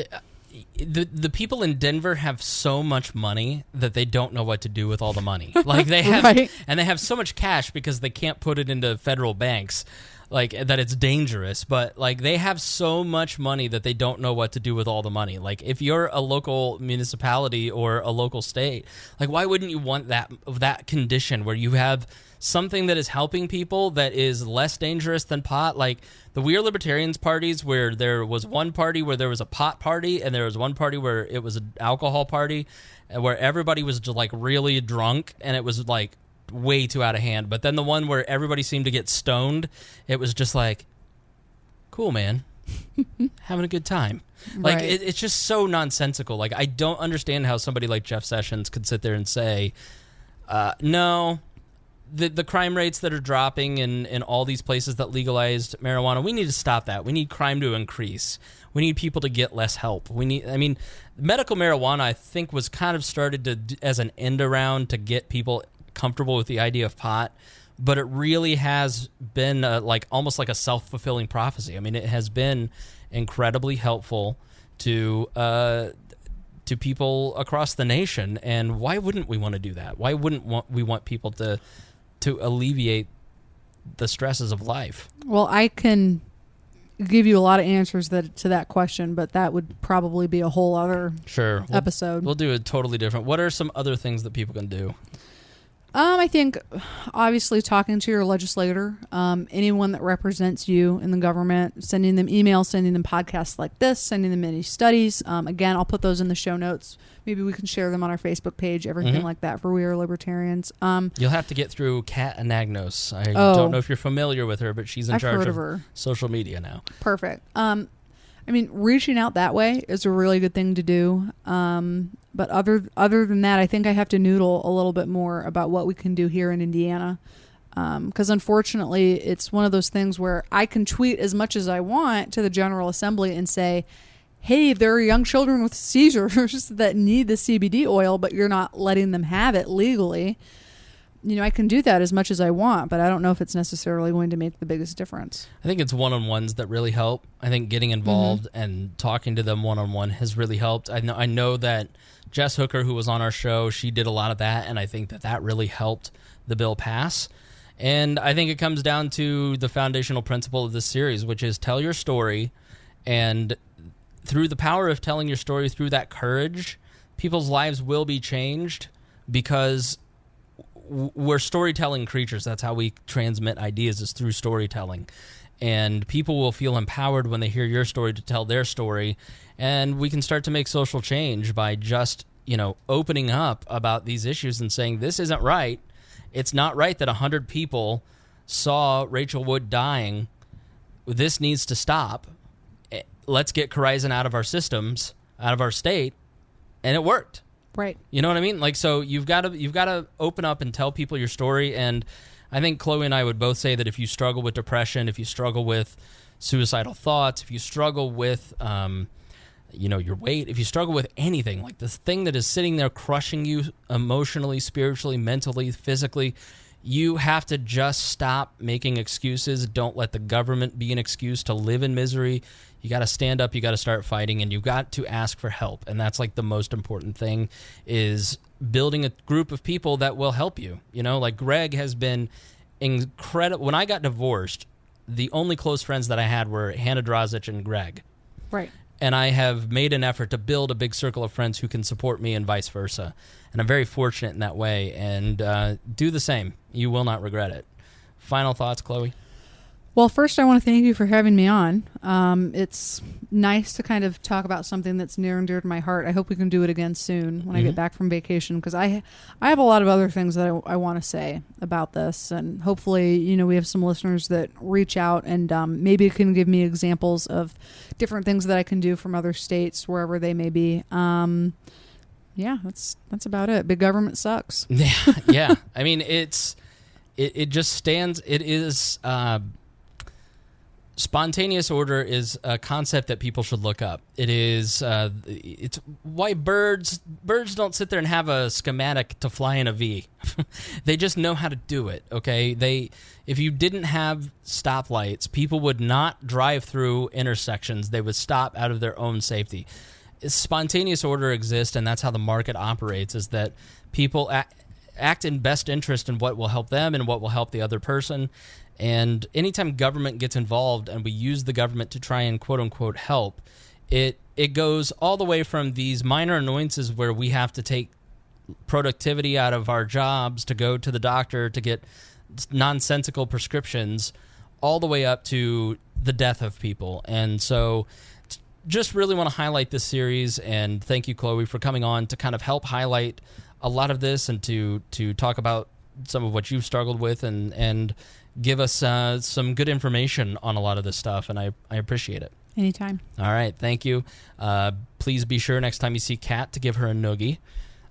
The people in Denver have so much money that they don't know what to do with all the money. They have, and they have so much cash because they can't put it into federal banks. like that it's dangerous, but like they have so much money that they don't know what to do with all the money. Like if you're a local municipality or a local state, like why wouldn't you want that condition where you have something that is helping people that is less dangerous than pot? Like the We Are Libertarians parties, where there was one party where there was a pot party and there was one party where it was an alcohol party, and where everybody was just like really drunk and it was like way too out of hand. But then the one where everybody seemed to get stoned, it was just like, cool, man. Having a good time. Like Right. it's just so nonsensical. Like I don't understand how somebody like Jeff Sessions could sit there and say, no, the crime rates that are dropping in all these places that legalized marijuana, we need to stop that. We need crime to increase. We need people to get less help. Medical marijuana, I think, was kind of started as an end around to get people comfortable with the idea of pot, but it really has been almost like a self-fulfilling prophecy. I mean, it has been incredibly helpful to people across the nation, and why wouldn't we want to do that? Why wouldn't we want people to alleviate the stresses of life? Well, I can give you a lot of answers to that question, but that would probably be a whole other episode. We'll do it totally different. What are some other things that people can do? I think, obviously, talking to your legislator, anyone that represents you in the government, sending them emails, sending them podcasts like this, sending them any studies. Again, I'll put those in the show notes. Maybe we can share them on our Facebook page, everything like that for We Are Libertarians. You'll have to get through Kat Anagnos. I don't know if you're familiar with her, but she's in charge of her social media now. Perfect. Reaching out that way is a really good thing to do. But other than that, I think I have to noodle a little bit more about what we can do here in Indiana. Because unfortunately, it's one of those things where I can tweet as much as I want to the General Assembly and say, hey, there are young children with seizures that need the CBD oil, but you're not letting them have it legally. I can do that as much as I want, but I don't know if it's necessarily going to make the biggest difference. I think it's one-on-ones that really help. I think getting involved and talking to them one-on-one has really helped. I know that Jess Hooker, who was on our show, she did a lot of that, and I think that really helped the bill pass. And I think it comes down to the foundational principle of this series, which is tell your story, and through the power of telling your story, through that courage, people's lives will be changed, because we're storytelling creatures. That's how we transmit ideas, is through storytelling. And people will feel empowered when they hear your story to tell their story. And we can start to make social change by just, opening up about these issues and saying, this isn't right. It's not right that 100 people saw Rachel Wood dying. This needs to stop. Let's get Corizon out of our systems, out of our state. And it worked. Right. You know what I mean? Like, so you've got to open up and tell people your story. And I think Chloe and I would both say that if you struggle with depression, if you struggle with suicidal thoughts, if you struggle with, your weight, if you struggle with anything, like this thing that is sitting there crushing you emotionally, spiritually, mentally, physically, you have to just stop making excuses. Don't let the government be an excuse to live in misery. You got to stand up, you got to start fighting, and you got to ask for help. And that's like the most important thing, is building a group of people that will help you. Like Greg has been incredible. When I got divorced, the only close friends that I had were Hannah Drozic and Greg. Right. And I have made an effort to build a big circle of friends who can support me and vice versa. And I'm very fortunate in that way. And do the same. You will not regret it. Final thoughts, Chloe? Well, first, I want to thank you for having me on. It's nice to kind of talk about something that's near and dear to my heart. I hope we can do it again soon when I get back from vacation, because I have a lot of other things that I want to say about this. And hopefully, we have some listeners that reach out and maybe it can give me examples of different things that I can do from other states, wherever they may be. Yeah, that's about it. Big government sucks. Yeah. I mean, it just stands. It is. Spontaneous order is a concept that people should look up. It is. It's why birds don't sit there and have a schematic to fly in a V. They just know how to do it. Okay. If you didn't have stoplights, people would not drive through intersections. They would stop out of their own safety. Spontaneous order exists, and that's how the market operates. Is that people act in best interest in what will help them and what will help the other person. And anytime government gets involved and we use the government to try and quote-unquote help, it goes all the way from these minor annoyances where we have to take productivity out of our jobs to go to the doctor to get nonsensical prescriptions, all the way up to the death of people. And so just really want to highlight this series, and thank you, Chloe, for coming on to kind of help highlight a lot of this and to talk about some of what you've struggled with and give us some good information on a lot of this stuff, and I appreciate it. Anytime. All right, thank you. Please be sure next time you see Kat to give her a noogie.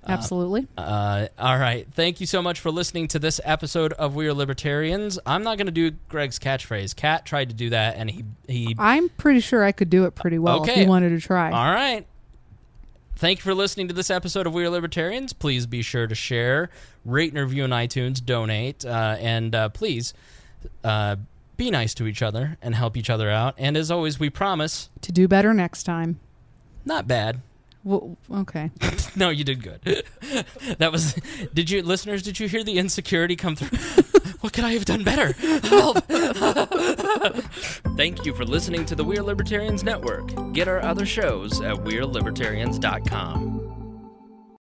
Absolutely. All right. Thank you so much for listening to this episode of We Are Libertarians. I'm not going to do Greg's catchphrase. Kat tried to do that, and he I'm pretty sure I could do it pretty well if you wanted to try. All right. Thank you for listening to this episode of We Are Libertarians. Please be sure to share, rate and review on iTunes, donate, and please be nice to each other and help each other out. And as always, we promise to do better next time. Not bad. Well, okay. No, you did good. That was. Did you hear the insecurity come through? What could I have done better? Help! Thank you for listening to the We Are Libertarians Network. Get our other shows at wearelibertarians.com.